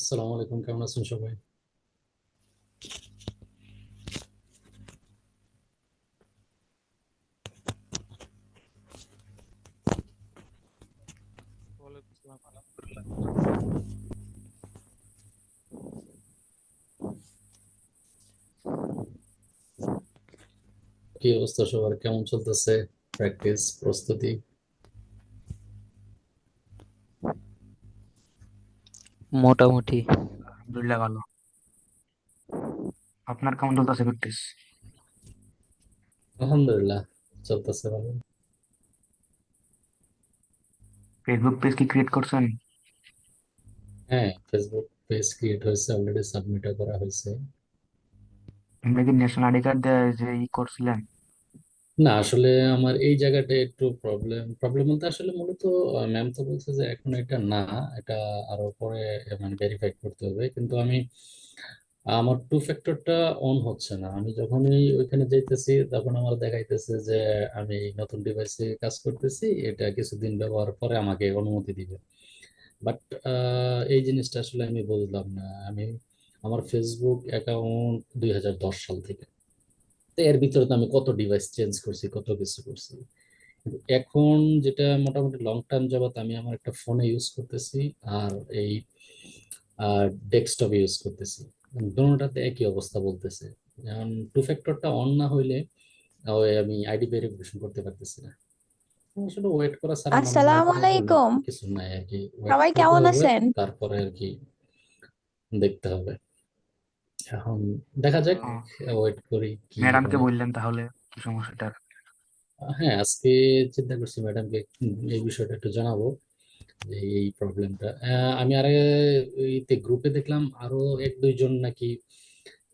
আসসালামু আলাইকুম, কেমন আছেন সবাই? ওয়ালাইকুম আসসালাম, আলহামদুলিল্লাহ। কি অবস্থা সবার, কেমন চলতেছে প্র্যাকটিস প্রস্তুতি? মোটামুটি আলহামদুলিল্লাহ ভালো। আপনার কেমন চলতেছে প্র্যাকটিস? আলহামদুলিল্লাহ, চলতেছে ভালো। ফেসবুক পেজ কি ক্রিয়েট করছেন? হ্যাঁ, ফেসবুক পেজ ক্রিয়েট হয়েছে, অলরেডি সাবমিটও করা হয়েছে। আপনি কি ন্যাশনাল আইডি কার্ড দিয়ে যে করছিলেন? না, আসলে আমার এই জায়গাটা একটু প্রবলেম প্রবলেম বলতে আসলে মূলত ম্যাম তো বলছে যে এখন এটা না, এটা আরো পরে মানে ভেরিফাই করতে হবে, কিন্তু আমি আমার টু ফ্যাক্টরটা অন হচ্ছে না। আমি যখনই ওইখানে যাইতেছি তখন আমার দেখাইতেছে যে আমি নতুন ডিভাইসে কাজ করতেছি, এটা কিছুদিন ব্যবহার পরে আমাকে অনুমতি দিবে। বাট এই জিনিসটা আসলে আমি বুঝলাম না। আমার ফেসবুক অ্যাকাউন্ট 2010 সাল থেকে, তো এর ভিতরে তো আমি কত ডিভাইস চেঞ্জ করছি, কত কিছু করছি। কিন্তু এখন যেটা মোটামুটি লং টার্ম যাবত আমি আমার একটা ফোনে ইউজ করতেছি, আর এই ডেস্কটপ ইউজ করতেছি, দুটোটাতে একই অবস্থা বলতেছে। এখন টু ফ্যাক্টরটা অন না হইলে ওই আমি আইডি ভেরিফিকেশন করতে পারতেছি না। আসলে ওয়েট করা ছাড়া আমার মনে হয় আসসালামু কোনো আলাইকুম। কিছু নাই আর কি। ওয়েট সবাই করতে কেমন হবে, আছেন? তারপরে আর কি দেখতে হবে। এখন দেখা যাক, ওয়েট করি কি ম্যাডামকে হয়। বললেন তাহলে কি সমস্যাটা? হ্যাঁ, আজকে চিন্তা করছি ম্যাডামকে এই বিষয়টা একটু জানাবো, যে এই প্রবলেমটা। আমি আরে এইতে গ্রুপে দেখলাম আরো এক দুইজন নাকি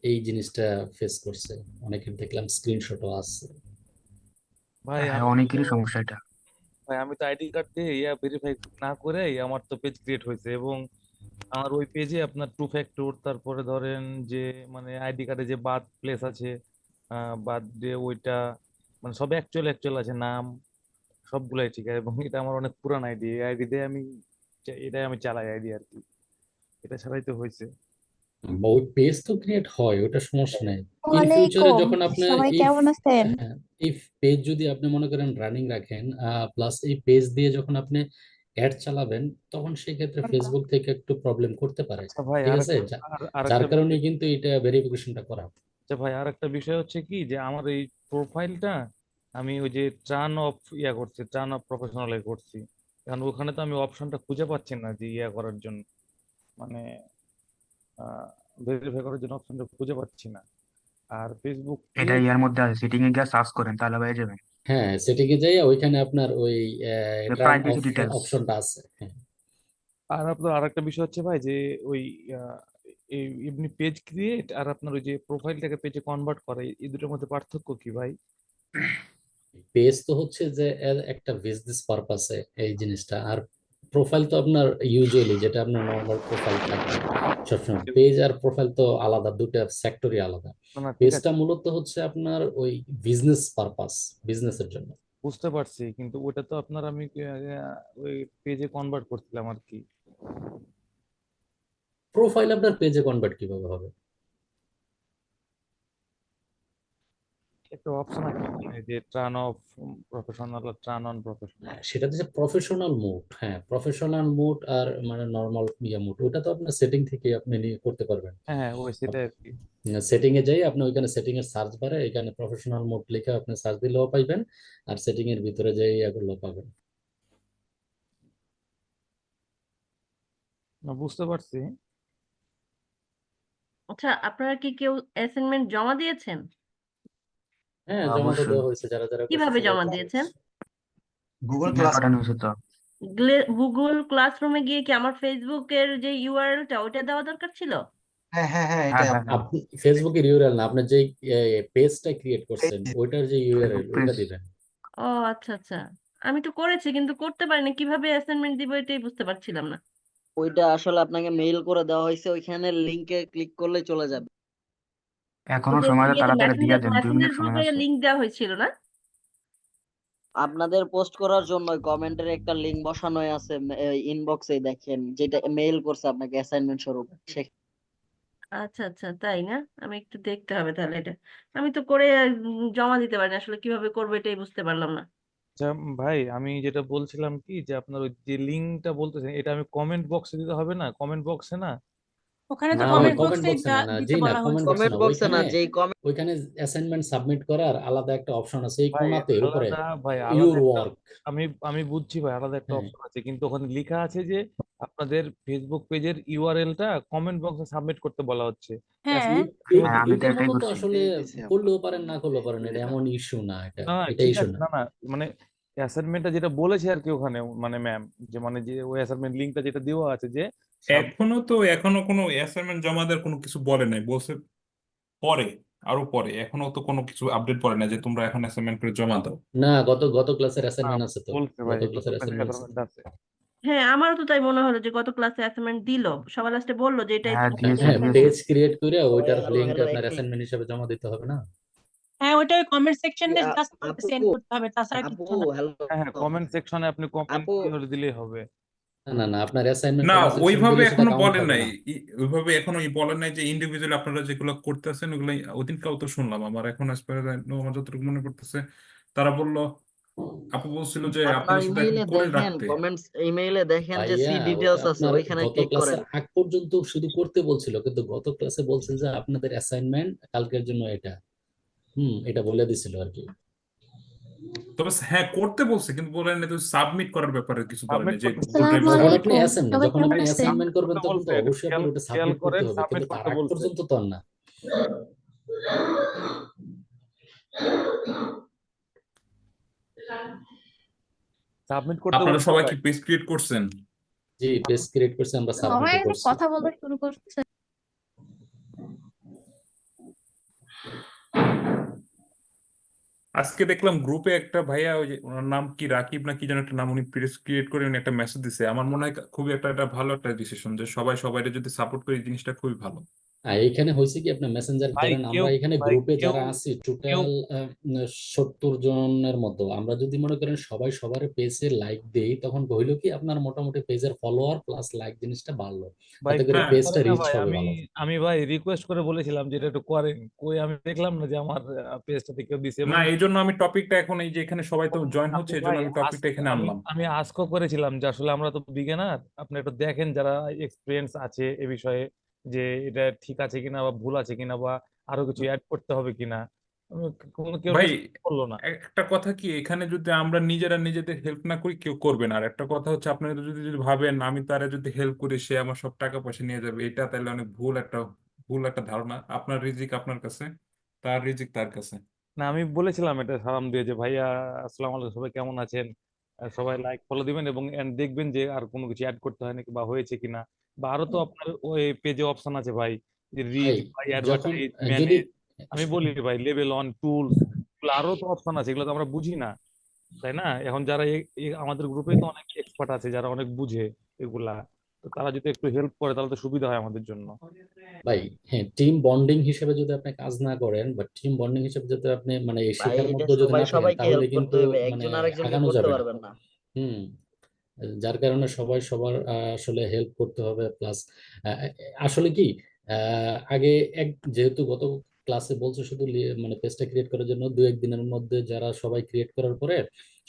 এই জিনিসটা ফেস করছে, অনেকের দেখলাম স্ক্রিনশটও আছে। ভাই হ্যাঁ, আমি তো অনেকেরই সমস্যা এটা। আইডি কার্ড দিয়ে ভেরিফাই না করে আমার তো পেজ ক্রিয়েট হয়েছে, এবং আমার ওই পেজে আপনার টু ফ্যাক্টর, তারপরে ধরেন যে মানে আইডি কার্ডে যে বার্থ প্লেস আছে, বার্থ ডে ওইটা, মানে সব অ্যাকচুয়াল অ্যাকচুয়াল আছে, নাম সবগুলাই ঠিক আছে। এবং এটা আমার অনেক পুরান আইডি, এই আইডি দিয়ে এটাই আমি চালাই আইডি আর কি। এটা ছাড়াই তো হয়েছে। ওই পেজ তো ক্রিয়েট হয়, ওটা সমস্যা নেই। ইন ফিউচারে ওয়ালাইকুম। যখন আপনি সবাই এই কেমন আছেন? হ্যাঁ, এই পেজ যদি আপনি মনে করেন রানিং রাখেন, প্লাস এই পেজ দিয়ে যখন আপনি অ্যাড চালাবেন, তখন সেই ক্ষেত্রে ফেসবুক থেকে একটু প্রবলেম করতে পারে। আচ্ছা ভাই, ঠিক আছে, আর যার একটা কারণে বিষয়। কিন্তু এটা ভেরিফিকেশনটা করা। আচ্ছা ভাই, আর একটা বিষয় হচ্ছে কি, যে আমার এই প্রোফাইলটা আমি ওই যে ট্রান অফ করছি, ট্রান অফ প্রফেশনাল করছি। কারণ ওখানে তো আমি অপশনটা খুঁজে পাচ্ছি না যে করার জন্য, মানে ভেরিফাই করার জন্য অপশনটা খুঁজে পাচ্ছি না। আর ফেসবুক এটা পেজ, ইয়ার মধ্যে আছে, সেটিং এ গিয়ে সার্চ করেন তাহলে পেয়ে যাবেন। হ্যাঁ, সেটিকে যাই ওইখানে আপনার ওই টার্ন প্রাইভেসি অফ ডিটেলস। অপশনটা আছে, হ্যাঁ। আর আপনার আরেকটা বিষয় হচ্ছে ভাই, যে ওই আহ, এমনি পেজ ক্রিয়েট আর আপনার ওই যে প্রোফাইলটাকে পেজে কনভার্ট করা, এই দুটোর মধ্যে পার্থক্য কি ভাই? পেজ তো হচ্ছে যে এর একটা বিজনেস পারপাসে এই জিনিসটা, আর প্রোফাইল তো আপনার ইউজুয়ালি যেটা আপনার নর্মাল প্রোফাইল থাকবে সবসময়। পেজ আর প্রোফাইল তো আলাদা, দুটো সেক্টরই আলাদা। না না, ঠিক পেজটা আছে, মূলত হচ্ছে আপনার ওই বিজনেস পারপাস, বিজনেসের জন্য। বুঝতে পারছি, কিন্তু ওটা তো আপনার আমি ওই পেজে কনভার্ট করছিলাম আর কি। প্রোফাইল আপনার পেজে কনভার্ট কিভাবে হবে? একটা অপশন আছে ওখানে, যে ট্রান অফ প্রফেশনাল আর ট্রান অন প্রফেশনাল। হ্যাঁ, সেটা হচ্ছে প্রফেশনাল মোড। হ্যাঁ, প্রফেশনাল মোড আর মানে নর্মাল মোড, ওটা তো আপনার সেটিং থেকে আপনি নিয়ে করতে পারবেন। হ্যাঁ হ্যাঁ, ওই সেটাই আর কি। সেটিং এ যাই আপনি ওইখানে সেটিং এর সার্চ বারে এখানে প্রফেশনাল মোড লিখে আপনি সার্চ দিলেও পাইবেন, আর সেটিং এর ভিতরে যাই এগুলো পাবেন। না, বুঝতে পারছি। আচ্ছা, আপনারা কি কেউ অ্যাসাইনমেন্ট জমা দিয়েছেন? হ্যাঁ, হ্যাঁ, জমা তো অবশ্যই। দেওয়া হয়েছে, যারা যারা করছে কিভাবে সবাই জমা তো দিয়েছেন? করেছে। গুগল ইমেল পাঠানো হয়েছে তো। গুগল ক্লাসরুমে গিয়ে কি আমার ফেসবুকের যে ইউআরএলটা ওটা দেওয়া দরকার ছিল? হ্যাঁ হ্যাঁ হ্যাঁ, আপনি ফেসবুকের ইউআরএল না, আপনার যে পেজটা ক্রিয়েট করছেন এই ওইটার যে ফেসবুক ইউআরএল পেজ। ওইটা দিবেন। ও আচ্ছা আচ্ছা। আমি তো করেছি কিন্তু করতে পারিনি, কিভাবে অ্যাসাইনমেন্ট দিব এটাই বুঝতে পারছিলাম না। ওইটা আসলে আপনাকে মেইল করে দেওয়া হয়েছে, ওইখানে লিংকে ক্লিক করলে চলে যাবে। ওই এখনো যে সময় আছে, ইয়েতে তাড়াতাড়ি দিয়ে মেসেঞ্জার দেন, 2 মিনিট মেসেঞ্জার সময় গ্রুপে আছে। লিংক দেওয়া হয়েছিল না? আপনাদের পোস্ট করার জন্য কমেন্টের একটা লিংক বসানো আছে, ইনবক্সে দেখেন, যেটা মেইল করছে আপনাকে অ্যাসাইনমেন্ট স্বরূপ। আচ্ছা আচ্ছা, তাই না? আমি একটু দেখতে হবে তাহলে এটা। আমি তো করে জমা দিতে পারি না, আসলে কিভাবে করবো এটাই বুঝতে পারলাম না। আচ্ছা ভাই, আমি যেটা বলছিলাম কি, যে আপনার ওই যে লিঙ্কটা বলতেছেন, এটা আমি কমেন্ট বক্সে দিতে হবে না? কমেন্ট বক্সে না? ওখানে তো না, ওই কমেন্ট কমেন্ট বক্সে বক্সে না, না দিতে জি, না বলা কমেন্ট হয়েছে। বক্সে কমেন্ট না, বক্সে ওইখানে না, যেই কমেন্ট ওইখানে অ্যাসাইনমেন্ট সাবমিট করার আলাদা একটা অপশন আছে এই ভাই কোণাতে উপরে, আলাদা, ভাই ইউর আলাদা একটা, ওয়ার্ক। আমি আমি বুঝছি ভাই, আলাদা একটা হ্যাঁ, অপশন আছে, কিন্তু ওখানে লেখা আছে যে আপনাদের ফেসবুক পেজের ইউআরএলটা কমেন্ট বক্সে সাবমিট করতে বলা হচ্ছে। হ্যাঁ, আমি হ্যাঁ আমি তো এটা এটাই মূলত করছি। আসলে করলেও পারেন না করলেও পারেন, এটা এমন ইস্যু না, না না, এটা ঠিক ইস্যু আছে, না। না না, মানে অ্যাসাইনমেন্টটা যেটা বলেছে আর কি ওখানে, মানে ম্যাম, যে মানে যে ওই অ্যাসাইনমেন্ট লিঙ্কটা যেটা দেওয়া আছে যে এখনো কোনো অ্যাসাইনমেন্ট জমা দেওয়ার কোনো কিছু বলে নাই, বলছে পরে, আরো পরে। এখনো তো কোনো কিছু আপডেট পড়ে না যে তোমরা এখন অ্যাসাইনমেন্ট করে জমা দাও। না, গত গত ক্লাসের না, অ্যাসাইনমেন্ট আছে তো, বলছে ভাই গত গত ক্লাসের ক্লাসে অ্যাসাইনমেন্ট আছে। অ্যাসাইনমেন্ট আছে। হ্যাঁ, আমারও তো তাই মনে হলো যে গত ক্লাসে অ্যাসাইনমেন্ট দিল, সবার লাস্টে বললো যে এটা হ্যাঁ একটু দিয়েছে হ্যাঁ, দিয়েছে। পেজ ক্রিয়েট করে ওইটার হ্যালো লিঙ্কটা হ্যালো, আপনার অ্যাসাইনমেন্ট হিসেবে জমা দিতে হবে না? হ্যাঁ, ওটা ওই কমেন্ট সেকশনে জাস্ট আপু সেন্ড করতে হবে, তাছাড়া আপু কিচ্ছু না। হ্যালো, হ্যাঁ হ্যাঁ, কমেন্ট সেকশনে আপনি কমেন্ট আপু করে দিলেই হবে। না না না, আপনার অ্যাসাইনমেন্ট না, কমেন্ট সেকশন ওইভাবে দিলে সেটা এখনো কাউন্ট বলেন হবে নাই। না। ওইভাবে এখনো বলেন নাই যে ইন্ডিভিজুয়ালি আপনারা যেগুলো করতেছেন ওগুলো। ওদিনকাও তো শুনলাম, আমার এখন আমার যতটুকু মনে করতেছে তারা বলল, আপু বলছিল যে আপনার আপনাদের শুধু এখন ইমেইলে করে দেখেন, রাখতে। কমেন্টস ইমেইলে দেখেন যে ভাইয়া, সি ওটা ডিটেইলস আছে, আপনার ওইখানে গত ক্লিক করেন। ক্লাসের আগ পর্যন্ত শুধু করতে বলছিল, কিন্তু গত ক্লাসে বলছেন যে আপনাদের অ্যাসাইনমেন্ট কালকের জন্য এটা, এটা বলে দিছিল আর কি। তবে হ্যাঁ করতে বলছে, কিন্তু বলেন না তো সাবমিট করার ব্যাপারে কিছু বলেন না, সাবমিট যে করতে গুগল বলছে। ড্রাইভে যখন সাবমিট। আপনি অ্যাসাইনমেন্ট যখন আপনি অ্যাসাইনমেন্ট সাবমিট করবেন করতে তখন তো বলছে, অবশ্যই খেয়াল আপনার ওটা খেয়াল সাবমিট করতে করেন, হবে, সাবমিট কিন্তু তার করতে আগ বলছে। পর্যন্ত তো আর না। সাবমিট করতে আপনারা বলছে সবাই ভাই। কি পেজ ক্রিয়েট করছেন? জি, পেজ ক্রিয়েট করছে, আমরা সবাই সাবমিটও করছি। কথা বলতে শুরু করছে। আজকে দেখলাম গ্রুপে একটা ভাইয়া, ওই যে ওনার নাম কি, রাকিব না কি যেন একটা নাম, উনি পেজ ক্রিয়েট করে উনি একটা মেসেজ দিছে। আমার মনে হয় খুবই একটা ভালো একটা ডিসিশন, যে সবাই সবাইকে যদি সাপোর্ট করে, এই জিনিসটা খুবই ভালো। আর এখানে হয়েছে কি, আপনার মেসেঞ্জার ভাই ধরেন কেউ, আমরা এখানে ভাই গ্রুপে কেউ যারা আছি কেউ টোটাল 70 জনের মতো, আমরা যদি মনে করেন সবাই সবার পেজে লাইক দেই, তখন হইলো কি আপনার মোটামুটি পেজের ফলোয়ার প্লাস লাইক জিনিসটা বাড়লো, ভাই তাতে করে কিছু হ্যাঁ, পেজটা করে না রিচ ভাই, হবে আমি ভালো। আমি ভাই রিকোয়েস্ট করে বলেছিলাম যে এটা একটু করেন, কই আমি দেখলাম না যে আমার পেজটাতে কেউ দিছে। না, এবং এই জন্য আমি টপিকটা এখন, এই যে এখানে সবাই তো জয়েন আপনি হচ্ছে, এই জন্য ভাই আমি টপিকটা এখানে আমি আনলাম। আমি আজকও করেছিলাম যে আসলে আমরা তো বিগিনার, আপনি একটু দেখেন যারা এক্সপিরিয়েন্স আছে এ বিষয়ে, যে এটা ঠিক আছে কিনা বা ভুল আছে কিনা, বা আরো কিছু অ্যাড করতে হবে কিনা। কোনো কেউ ভাই রেসপন্স করলো না। একটা কথা কি, এখানে যদি আমরা নিজেরা নিজেদের হেল্প না করি, কেউ করবে না। আর একটা কথা হচ্ছে, আপনারা যদি যদি ভাবেন আমি তারা যদি হেল্প করি সে আমার সব টাকা পয়সা নিয়ে যাবে, এটা তাহলে অনেক ভুল একটা ধারণা। আপনার রিজিক আপনার কাছে, তার রিজিক তার কাছে। না, আমি বলেছিলাম এটা সালাম দিয়ে যে ভাইয়া আসসালামু আলাইকুম, সবাই কেমন আছেন, সবাই লাইক ফলো দিবেন, এবং and দেখবেন যে আর কোনো কিছু অ্যাড করতে হয় নাকি বা হয়েছে কিনা, বা আরো তো আপনার ওই পেজে অপশন আছে ভাই, যে রিচ ভাই ভাই, যখন অ্যাডভার্টাইজ, যদি ম্যানেজ। আমি বলি ভাই লেভেল অন টুলস, আরো তো অপশন আছে, এগুলো তো আমরা বুঝি না, তাই না? এখন যারা আমাদের গ্রুপে তো অনেক এক্সপার্ট আছে যারা অনেক বুঝে এগুলা, তো তারা যদি একটু হেল্প করে তাহলে তো সুবিধা হয় আমাদের জন্য। ভাই, হ্যাঁ, টিম বন্ডিং হিসেবে যদি আপনি কাজ না করেন বা টিম বন্ডিং হিসেবে যদি আপনি মানে এই ভাই শেখার এটা মধ্যে যদি সবাই না থাকেন, সবাইকে তাহলে হেল্প করতে কিন্তু হবে, মানে একজন আরেকজনকে আগানো করতে যাবে না। পারবেন না। হুম যার কারণে সবাই সবার আসলে হেল্প করতে হবে, প্লাস আসলে কি, আগে যেহেতু গত ক্লাসে বলছে শুধু মানে পেজটা ক্রিয়েট করার জন্য 2-1 দিনের মধ্যে যারা সবাই ক্রিয়েট করার পরে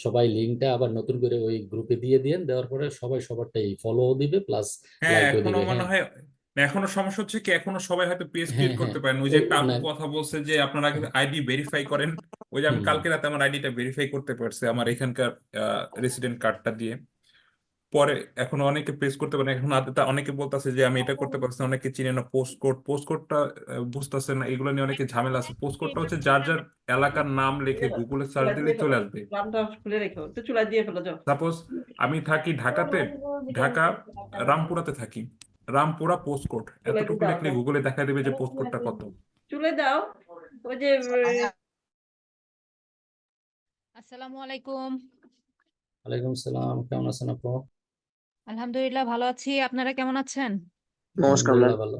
সবাই লিঙ্কটা আবার নতুন করে ওই গ্রুপে দিয়ে দেওয়ার পরে সবাই সবারটাই ফলো দিবে প্লাস হ্যাঁ, লাইকও এখনো দিবে। মনে হ্যাঁ, হয়, না, এখনো সমস্যা হচ্ছে কি, এখনো সবাই হয়তো পেজ হ্যাঁ, ক্রিয়েট হ্যাঁ, করতে পারেন। ওই যে ওই একটা আপু না, কথা বলছে যে আপনারা আগে আইডি ভেরিফাই করেন। ওই যে আমি হুম কালকে রাতে আমার আইডিটা ভেরিফাই করতে পারছি, আমার এখানকার রেসিডেন্ট কার্ডটা দিয়ে। পরে এখন অনেকে পেজ করতে পারে, এখন অনেকে বলতেছে যে আমি এটা করতে পারছি না, অনেকে চিনে না পোস্ট কোডটা বুঝতেছে না, এগুলো নিয়ে অনেকে ঝামেলা আছে। পোস্ট কোডটা হচ্ছে যার যার এলাকার নাম লিখে গুগলে সার্চ দিলে চলে আসবে। ড্রামটা খুলে রেখো, একটু চুলা দিয়ে ফেলো, যাও। সাপোজ আমি থাকি ঢাকাতে, ঢাকা রামপুরাতে থাকি, রামপুরা পোস্ট কোড চুলায় এতটুকু দাও, লিখলে দাও। গুগলে দেখা দেবে যে পোস্ট কোডটা কত। চুলে দাও, ওই যে আসসালামু আলাইকুম। ওয়ালাইকুম সালাম, কেমন আছেন আপু? আলহামদুলিল্লাহ ভালো আছি, আপনারা কেমন আছেন? নমস্কার ম্যাম। আলহামদুলিল্লাহ ভালো।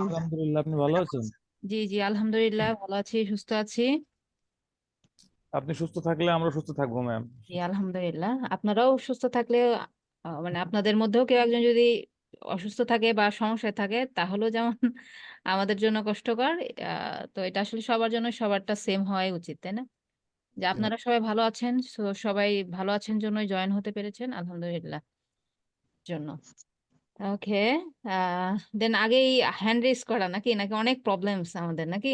আলহামদুলিল্লাহ, আপনি ভালো আছেন? জি জি, আলহামদুলিল্লাহ ভালো আছি, সুস্থ আছি। আপনি সুস্থ থাকলে আমরা সুস্থ থাকবো ম্যাম। জি আলহামদুলিল্লাহ, আপনারাও সুস্থ থাকলে মানে আপনাদের মধ্যেও কেউ একজন যদি অসুস্থ থাকে বা সমস্যায় থাকে তাহলেও যেমন আমাদের জন্য কষ্টকর। তো এটা আসলে সবার জন্য সবারটা সেম হওয়াই উচিত, তাই না? যে আপনারা সবাই ভালো আছেন, সবাই ভালো আছেন জন্যই জয়েন হতে পেরেছেন, আলহামদুলিল্লাহ জন্য। ওকে, দেন আগেই হ্যান্ড রেজ করা নাকি নাকি অনেক প্রবলেমস আমাদের নাকি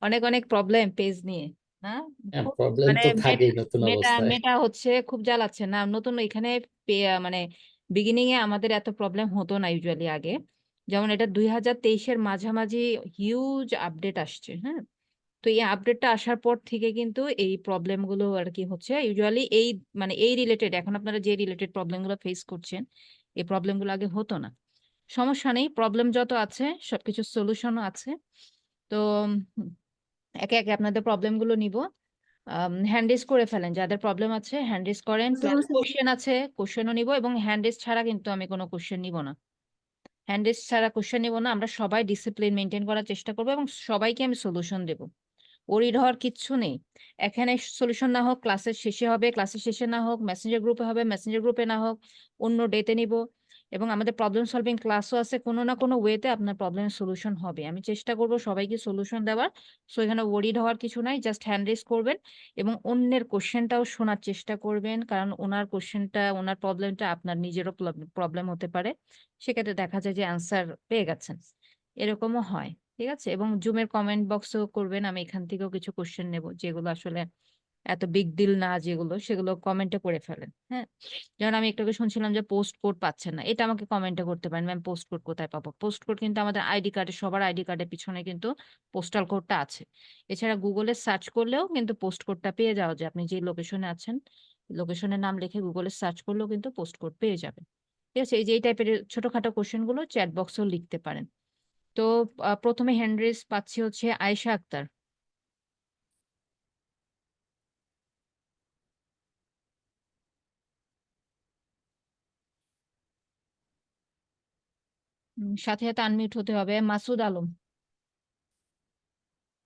অনেক অনেক প্রবলেম পেজ নিয়ে, না? হ্যাঁ, খুব প্রবলেম মানে তো থাকেই নতুন মেটা অবস্থায়। মেটা হচ্ছে, খুব জ্বালাচ্ছে না নতুন এখানে মানে বিগিনিং এ আমাদের এত প্রবলেম হতো না ইউজুয়ালি আগে। যেমন এটা 2023-এর মাঝামাঝি হিউজ আপডেট আসছে, হ্যাঁ। তো এই আপডেটটা আসার পর থেকে কিন্তু এই প্রবলেম গুলো আর কি হচ্ছে ইউজুয়ালি এই মানে এই রিলেটেড, এখন আপনারা যে রিলেটেড প্রবলেম গুলো ফেস করছেন এই প্রবলেম গুলো আগে হতো না। সমস্যা নেই, প্রবলেম যত আছে সবকিছু সলিউশনও আছে। তো একে একে আপনাদের প্রবলেম গুলো নিব। হ্যান্ড রেজ করে ফেলেন, যাদের প্রবলেম আছে হ্যান্ড রেজ করেন, প্লাস কোশ্চেন আছে কোশ্চেনও নিব, এবং হ্যান্ড রেজ ছাড়া কিন্তু আমি কোনো কোশ্চেন নিব না। হ্যান্ড রেজ ছাড়া কোশ্চেন নিব না, আমরা সবাই ডিসিপ্লিন মেনটেন করার চেষ্টা করবো এবং সবাইকে আমি সলিউশন দেবো। ওরিড হওয়ার কিচ্ছু নেই। এখানে সলিউশন না হোক ক্লাসের শেষে হবে, ক্লাসের শেষে না হোক মেসেঞ্জার গ্রুপে হবে, মেসেঞ্জার গ্রুপে না হোক অন্য ডেতে নিব। এবং আমাদের প্রবলেম সলভিং ক্লাসও আছে, কোনো না কোনো ওয়েতে আপনার প্রবলেমের সলিউশন হবে। আমি চেষ্টা করব সবাইকে সলিউশন দেওয়ার। সো এখানে ওরিড হওয়ার কিছু নাই, জাস্ট হ্যান্ড রেজ করবেন এবং অন্যের কোশ্চেনটাও শোনার চেষ্টা করবেন, কারণ ওনার কোশ্চেনটা ওনার প্রবলেমটা আপনার নিজেরও প্রবলেম হতে পারে। সেক্ষেত্রে দেখা যায় যে অ্যান্সার পেয়ে গেছেন, এরকমও হয়। ঠিক আছে, এবং জুমের কমেন্ট বক্সও করবেন, আমি এখান থেকেও কিছু কোশ্চেন নেব যেগুলো আসলে এত বিগ ডিল না, যেগুলো সেগুলো কমেন্টে করে ফেলেন, হ্যাঁ। যেমন আমি একটু আগে শুনছিলাম যে পোস্ট কোড পাচ্ছেন না, এটা আমাকে কমেন্টে করতে পারেন, ম্যাম পোস্ট কোড কোথায় পাবো? পোস্ট কোড কিন্তু আমাদের আইডি কার্ডে, সবার আইডি কার্ডের পিছনে কিন্তু পোস্টাল কোডটা আছে। এছাড়া গুগলে সার্চ করলেও কিন্তু পোস্ট কোডটা পেয়ে যাওয়া যায়, আপনি যে লোকেশনে আছেন লোকেশনের নাম লিখে গুগলে সার্চ করলেও কিন্তু পোস্ট কোড পেয়ে যাবেন। ঠিক আছে, এই যে এই টাইপের ছোটখাটো কোশ্চেন গুলো চ্যাট বক্সেও লিখতে পারেন। তো প্রথমে হ্যান্ড রেজ পাচ্ছি হচ্ছে আয়েশা আক্তার। সাথে সাথে আনমিউট হতে হবে। মাসুদ আলম।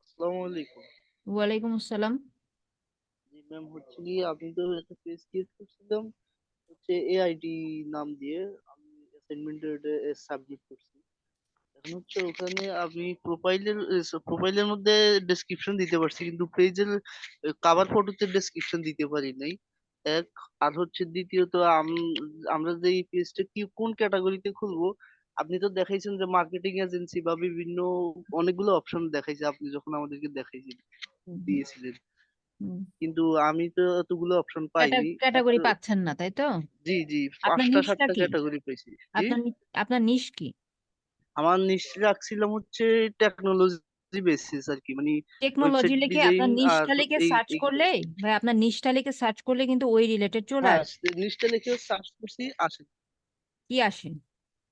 আসসালামু আলাইকুম। ওয়ালাইকুম আসসালাম। জি ম্যাম, হচ্ছে কি আমি তো একটা পেজ ক্রিয়েট করছিলাম হচ্ছে এআইডি নাম দিয়ে। আমি অ্যাসাইনমেন্টে সাবমিট করছি। এখন হচ্ছে ওখানে আমি প্রোফাইলের মধ্যে ডেসক্রিপশন দিতে পারছি, কিন্তু পেজের কভার ফটোতে ডেসক্রিপশন দিতে পারি নাই। এক, আর হচ্ছে দ্বিতীয়ত আমরা যে এই পেজটা কি কোন ক্যাটাগরিতে খুলবো, আপনি তো দেখাইছেন যে মার্কেটিং এজেন্সি বা বিভিন্ন অনেকগুলো অপশন দেখাইছে আপনি যখন আমাদেরকে দেখাইছেন হুম, দিয়েছিলেন, হুম। কিন্তু আমি তো এতগুলো অপশন পাইনি। ক্যাটাগরি পাচ্ছেন না তাই তো? জি জি, আপনার পাঁচটা নিশটা সাতটা কি? ক্যাটাগরি পাইছি। জি, আপনার নিশ কি? আমার নিশ্চয় রাখছিলাম হচ্ছে টেকনোলজি বেসিস আর কি, মানে টেকনোলজি ওয়েবসাইট লিখে ডিজাইন আপনার আর নিশটা লিখে সার্চ এইগুলো। করলেই, ভাই আপনার নিশটা লিখে সার্চ করলে কিন্তু ওই রিলেটেড চলে হ্যাঁ, আসবে। নিচটা লিখেও সার্চ করছি, আসে। কি আসে?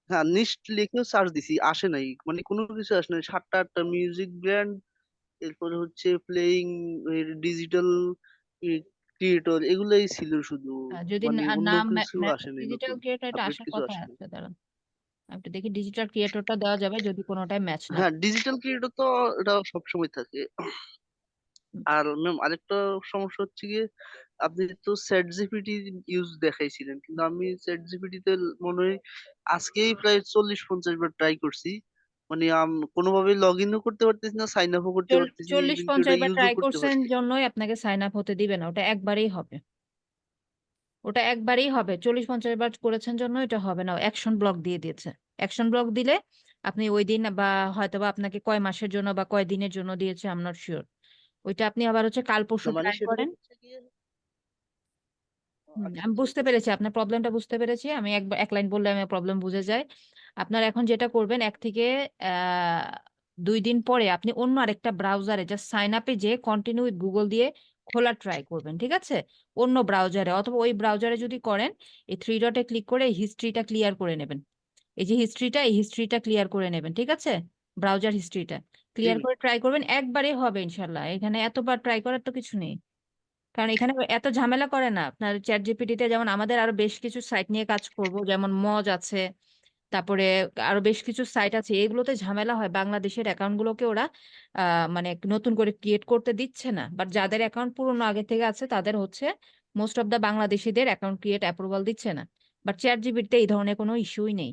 হ্যাঁ, নিস্ট লিখেও সার্চ দিছি, আসে নাই, মানে কোনো কিছু আসে নাই। সাতটা আটটা মিউজিক ব্র্যান্ড, এরপরে হচ্ছে প্লেইং, ডিজিটাল ক্রিয়েটর, এগুলোই ছিল শুধু, যদি মানে অন্য নাম কিছু আসে নাই, ডিজিটাল নতুন ক্রিয়েটর, এটা আপডেট আসার কিছু কথা আসে নাই। আছে, দাঁড়ান আমি একটু দেখি ডিজিটাল ক্রিয়েটরটা দেওয়া যাবে যদি কোনোটাই ম্যাচ না হ্যাঁ, করে। ডিজিটাল ক্রিয়েটর তো এটা সবসময় থাকে। আর ম্যাম আরেকটা সমস্যা হচ্ছে গিয়ে, আপনি তো চ্যাট জিপিটি ইউজ দেখাইছিলেন, কিন্তু আমি চ্যাট জিপিটিতে মনে হয় আজকেই প্রায় 40-50 বার ট্রাই করছি, মানে কোনোভাবে লগ ইনও করতে পারতেছি না, সাইন আপও করতে পারতেছি না, চল্লিশ ইভেন কি ওটা পঞ্চাশ বার ইউজও ট্রাই করতে করছেন পারছি না। জন্যই আপনাকে সাইন আপ হতে দিবে না, ওটা একবারেই হবে। ওটা একবারেই হবে, 40-50 বার করেছেন জন্য এটা হবে না, অ্যাকশন ব্লক দিয়ে দিয়েছে। অ্যাকশন ব্লক দিলে আপনি ওই দিন বা হয়তোবা আপনাকে কয় মাসের জন্য বা কয় দিনের জন্য দিয়েছে, আই এম নট শিওর। ওইটা আপনি আবার হচ্ছে কাল পরশু না মানে ট্রাই সেটা করেন। হচ্ছে গিয়ে, আচ্ছা আমি আচ্ছা বুঝতে বুঝছি। পেরেছি আপনার প্রবলেমটা, বুঝতে পেরেছি আমি। এক লাইন বললে আমি প্রবলেম বুঝে যাই। আপনার এখন যেটা করবেন, 1 থেকে 2 দিন পরে আপনি অন্য আরেকটা ব্রাউজারে জাস্ট সাইন আপে যে কন্টিনিউ উইথ গুগল দিয়ে খোলা ট্রাই করবেন, ঠিক আছে? অন্য ব্রাউজারে, অথবা ওই ব্রাউজারে যদি করেন এই 3 ডটে ক্লিক করে এই হিস্ট্রিটা ক্লিয়ার করে নেবেন। এই যে হিস্ট্রিটা, এই হিস্ট্রিটা ক্লিয়ার করে নেবেন, ঠিক আছে? ব্রাউজার হিস্ট্রিটা জি ক্লিয়ার করে ট্রাই করবেন, একবারেই হবে ইনশাল্লাহ। এখানে এতবার ট্রাই করার তো কিছু নেই, কারণ এখানে এত ঝামেলা করে না। আপনার চ্যাট জিপিটিতে যেমন আমাদের আরো বেশ কিছু সাইট নিয়ে কাজ করব, যেমন মজ আছে, তারপরে আরো বেশ কিছু সাইট আছে, এগুলোতে ঝামেলা হয়, বাংলাদেশের অ্যাকাউন্ট গুলোকে ওরা মানে নতুন করে ক্রিয়েট করতে দিচ্ছে না। বাট যাদের অ্যাকাউন্ট পুরনো আগে থেকে আছে তাদের হচ্ছে মোস্ট অফ দা বাংলাদেশিদের অ্যাকাউন্ট ক্রিয়েট অ্যাপ্রুভাল দিচ্ছে না। বাট চ্যাট জিপিটিতে এই ধরনের কোনো ইস্যুই নেই।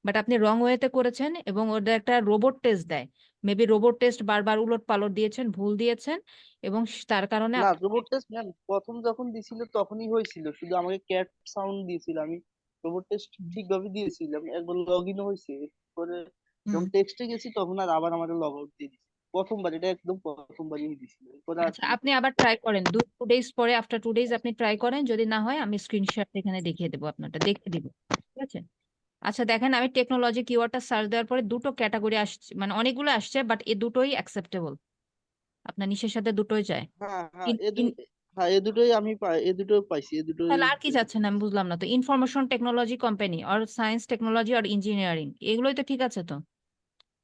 বাট আপনি রং ওয়েতে করেছেন এবং ওদের একটা রোবট টেস্ট দেয়, মেবি রোবট টেস্ট বারবার উলট পালট দিয়েছেন, ভুল দিয়েছেন, এবং তার কারণে না, আপনাকে রোবট টেস্ট ম্যাম প্রথম যখন দিছিল তখনই হয়েছিল, শুধু আমাকে ক্যাট সাউন্ড দিয়েছিল, আমি রোবট টেস্ট ঠিকভাবে দিয়েছিলাম, একবার লগ ইন হয়েছে, এরপরে যখন টেক্সটে গেছি তখন আর আবার আমাকে লগ আউট দিয়ে দিছে। প্রথমবার, এটা একদম প্রথমবারই দিছিল, এরপরে আর আচ্ছা, কোনো আপনি আবার ট্রাই করেন 2 days পরে, আফটার 2 days আপনি ট্রাই করেন, যদি না হয় আমি স্ক্রিনশট এখানে দেখিয়ে দেবো, আপনারটা দেখে দিব, ঠিক আছে? আচ্ছা দেখেন, আমি টেকনোলজি কিওয়ার্ডটা সার্চ দেওয়ার পরে দুটো ক্যাটাগরি আসছে, মানে অনেকগুলো আসছে, বাট এই দুটোই অ্যাকসেপ্টেবল, আপনার নিশের সাথে দুটোই যায়। হ্যাঁ হ্যাঁ ইন- এ দুটো, ইন- হ্যাঁ এ দুটোই আমি এ দুটোই পাইছি, এ দুটোই তাহলে আর কি যাচ্ছেন আমি বুঝলাম না তো, ইনফরমেশন টেকনোলজি কোম্পানি আর সায়েন্স টেকনোলজি আর ইঞ্জিনিয়ারিং, এগুলোই তো ঠিক আছে তো,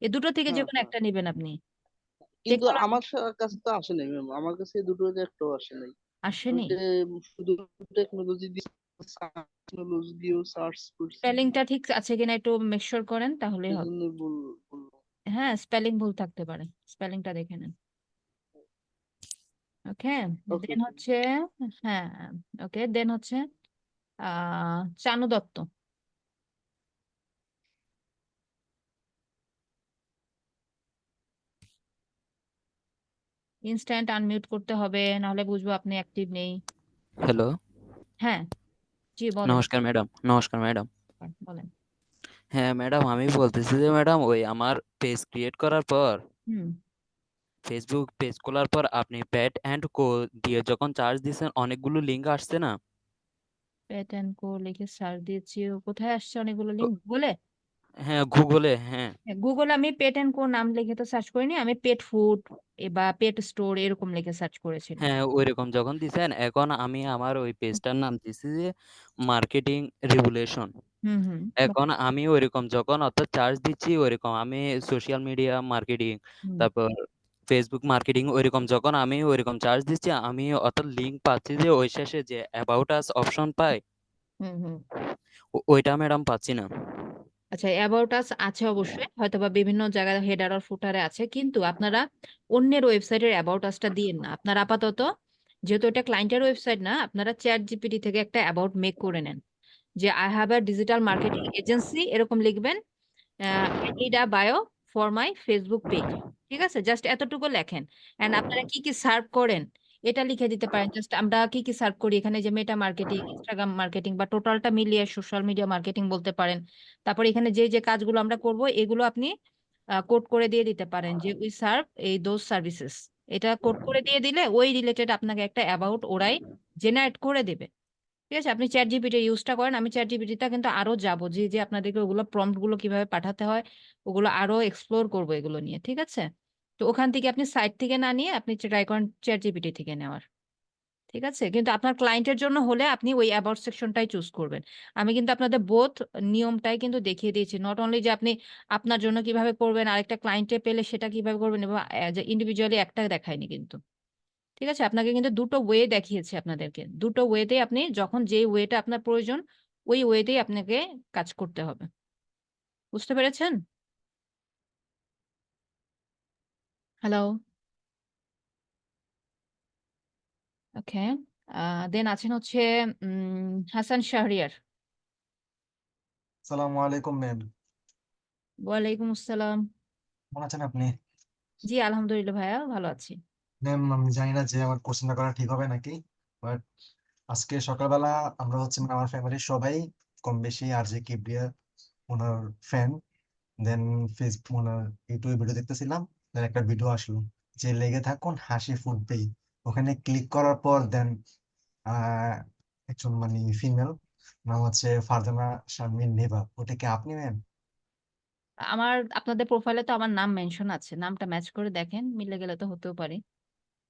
এ দুটো থেকে যে হ্যাঁ কোনো হ্যাঁ। একটা নেবেন আপনি। কিন্তু টেকনোলজি আমার কাছে তো আসে নাই ম্যাম, আমার কাছে এই দুটোর একটাও আসে নাই। আমি আসেনি, শুধু টেকনোলজি দিয়ে, টেকনোলজি দিয়েও সার্চ করছি, স্পেলিংটা ঠিক আছে কিনা একটু মেক শিওর করেন তাহলেই এই হবে। জন্য বললাম। হ্যাঁ, স্পেলিং ভুল থাকতে পারে, স্পেলিংটা দেখে নেন। ওকে, ওকে দেন হচ্ছে, হ্যাঁ, ওকে, দেন হচ্ছে চানু দত্ত। ইনস্ট্যান্ট আনমিউট করতে হবে, নাহলে বুঝবো আপনি অ্যাক্টিভ নেই। হ্যালো, হ্যাঁ, জি বলেন, নমস্কার ম্যাডাম। নমস্কার ম্যাডাম। বলেন। হ্যাঁ ম্যাডাম, আমি বলতেছি যে ম্যাডাম, ওই আমার পেজ ক্রিয়েট করার পর, হুম, ফেসবুক পেজ খোলার পর আপনি প্যাড অ্যান্ড কো দিয়ে যখন চার্জ দিয়েছেন, অনেকগুলো লিঙ্ক আসছে না? প্যাটার্ন কো লিখে সার্চ দিয়েছি, কোথায় আসছে অনেকগুলো ও, লিঙ্ক বলে? হ্যাঁ গুগলে, হ্যাঁ। গুগলে আমি পেট এন্ড কো নাম লিখে তো সার্চ করিনি, আমি পেট ফুড বা পেট স্টোর এরকম লিখে সার্চ করেছিলাম। হ্যাঁ ওইরকম যখন দিছেন, এখন আমি আমার ওই পেজটার নাম দিছি যে মার্কেটিং রেগুলেশন। হুম হুম এখন আমি ওইরকম যখন অর্থাৎ চার্জ দিচ্ছি, ওইরকম আমি সোশ্যাল মিডিয়া মার্কেটিং, হুম তারপর ফেসবুক মার্কেটিং, ওইরকম যখন আমি ওইরকম চার্জ দিচ্ছি, আমি অর্থাৎ লিঙ্ক পাচ্ছি যে ওই শেষে যে অ্যাবাউট আস অপশন পাই, হুম হুম। ওইটা ম্যাডাম পাচ্ছি না। আচ্ছা, অ্যাবাউট আস আছে অবশ্যই, হয়তো বা বিভিন্ন জায়গায় হেডার আর ফুটারে আছে, কিন্তু আপনারা অন্যের ওয়েবসাইটের অ্যাবাউট আসটা দিয়েন না। আপনারা আপাতত, যেহেতু এটা ক্লায়েন্টের ওয়েবসাইট না, আপনারা চ্যাট জিপিটি থেকে একটা অ্যাবাউট মেক করে নেন, যে I have a digital marketing agency, এরকম লিখবেন, I need a bio for my Facebook page, ঠিক আছে? জাস্ট এতটুকু লেখেন। এন্ড আপনারা কি কি সার্ভ করেন এটা লিখে দিতে পারেন, জাস্ট আমরা কি কি সার্ভ করি এখানে, যে মেটা মার্কেটিং, ইনস্টাগ্রাম মার্কেটিং, বা টোটালটা মিলিয়ে সোশ্যাল মিডিয়া মার্কেটিং বলতে পারেন। তারপর এখানে যে যে কাজগুলো আমরা করব এগুলো আপনি কোড করে দিয়ে দিতে পারেন, যে উই সার্ভ এই দোজ সার্ভিসেস। এটা কোড করে দিয়ে দিলে ওই রিলেটেড আপনাকে একটা অ্যাবাউট ওরাই জেনারেট করে দেবে। ঠিক আছে, আপনি চ্যাট জিপিটি ইউজটা করেন, আমি চ্যাট জিপিটিটা কিন্তু আরো যাবো, যে যে আপনাদেরকে ওগুলো প্রম্পট গুলো কিভাবে পাঠাতে হয় ওগুলো আরো এক্সপ্লোর করবো এগুলো নিয়ে, ঠিক আছে? তো ওখান থেকে আপনি সাইট থেকে না নিয়ে আপনি ট্রাই করেন চ্যাট জিপিটি থেকে নেওয়ার, ঠিক আছে? কিন্তু আপনার ক্লায়েন্টের জন্য হলে আপনি ওই অ্যাবাউট সেকশনটাই চুজ করবেন। আমি কিন্তু আপনাদের বোথ নিয়মটাই কিন্তু দেখিয়ে দিয়েছি, নট অনলি যে আপনি আপনার জন্য কিভাবে করবেন, আরেকটা ক্লায়েন্টে পেলে সেটা কিভাবে করবেন, এবং ইন্ডিভিজুয়ালি একটা দেখায়নি কিন্তু, ঠিক আছে? আপনাকে কিন্তু দুটো ওয়ে দেখিয়েছি আপনাদেরকে, দুটো ওয়েতে আপনি যখন যে ওয়েটা আপনার প্রয়োজন ওই ওয়েতেই আপনাকে কাজ করতে হবে। বুঝতে পেরেছেন? হ্যালো, ওকে। দেন আছেন হচ্ছে হাসান শাহরিয়ার। সালামু আলাইকুম ম্যাম। ওয়ালাইকুম আসসালাম। কেমন আছেন আপনি? জি আলহামদুলিল্লাহ ভাইয়া, ভালো আছি। ম্যাম, আমি জানি না যে আমার কোশ্চেনটা করা ঠিক হবে নাকি, বাট আজকে সকালবেলা আমরা হচ্ছে মানে আমার ফ্যামিলির সবাই কম বেশি আরজে কিবরিয়া ওনার ফ্যান। দেন ফেসবুক ওনার ইউটিউবে ভিডিও দেখতেছিলাম, দেন একটা ভিডিও আসলো যে লেগে থাকুন হাসি ফুটবেই। ওখানে ক্লিক করার পর দেন আহ একজন মানে ফিমেল, নাম হচ্ছে ফারজানা শারমিন নেভা। ওটা কি আপনি ম্যাম? আমার আপনাদের প্রোফাইলে তো আমার নাম মেনশন আছে, নামটা ম্যাচ করে দেখেন, মিলে গেলে তো হতেও পারে।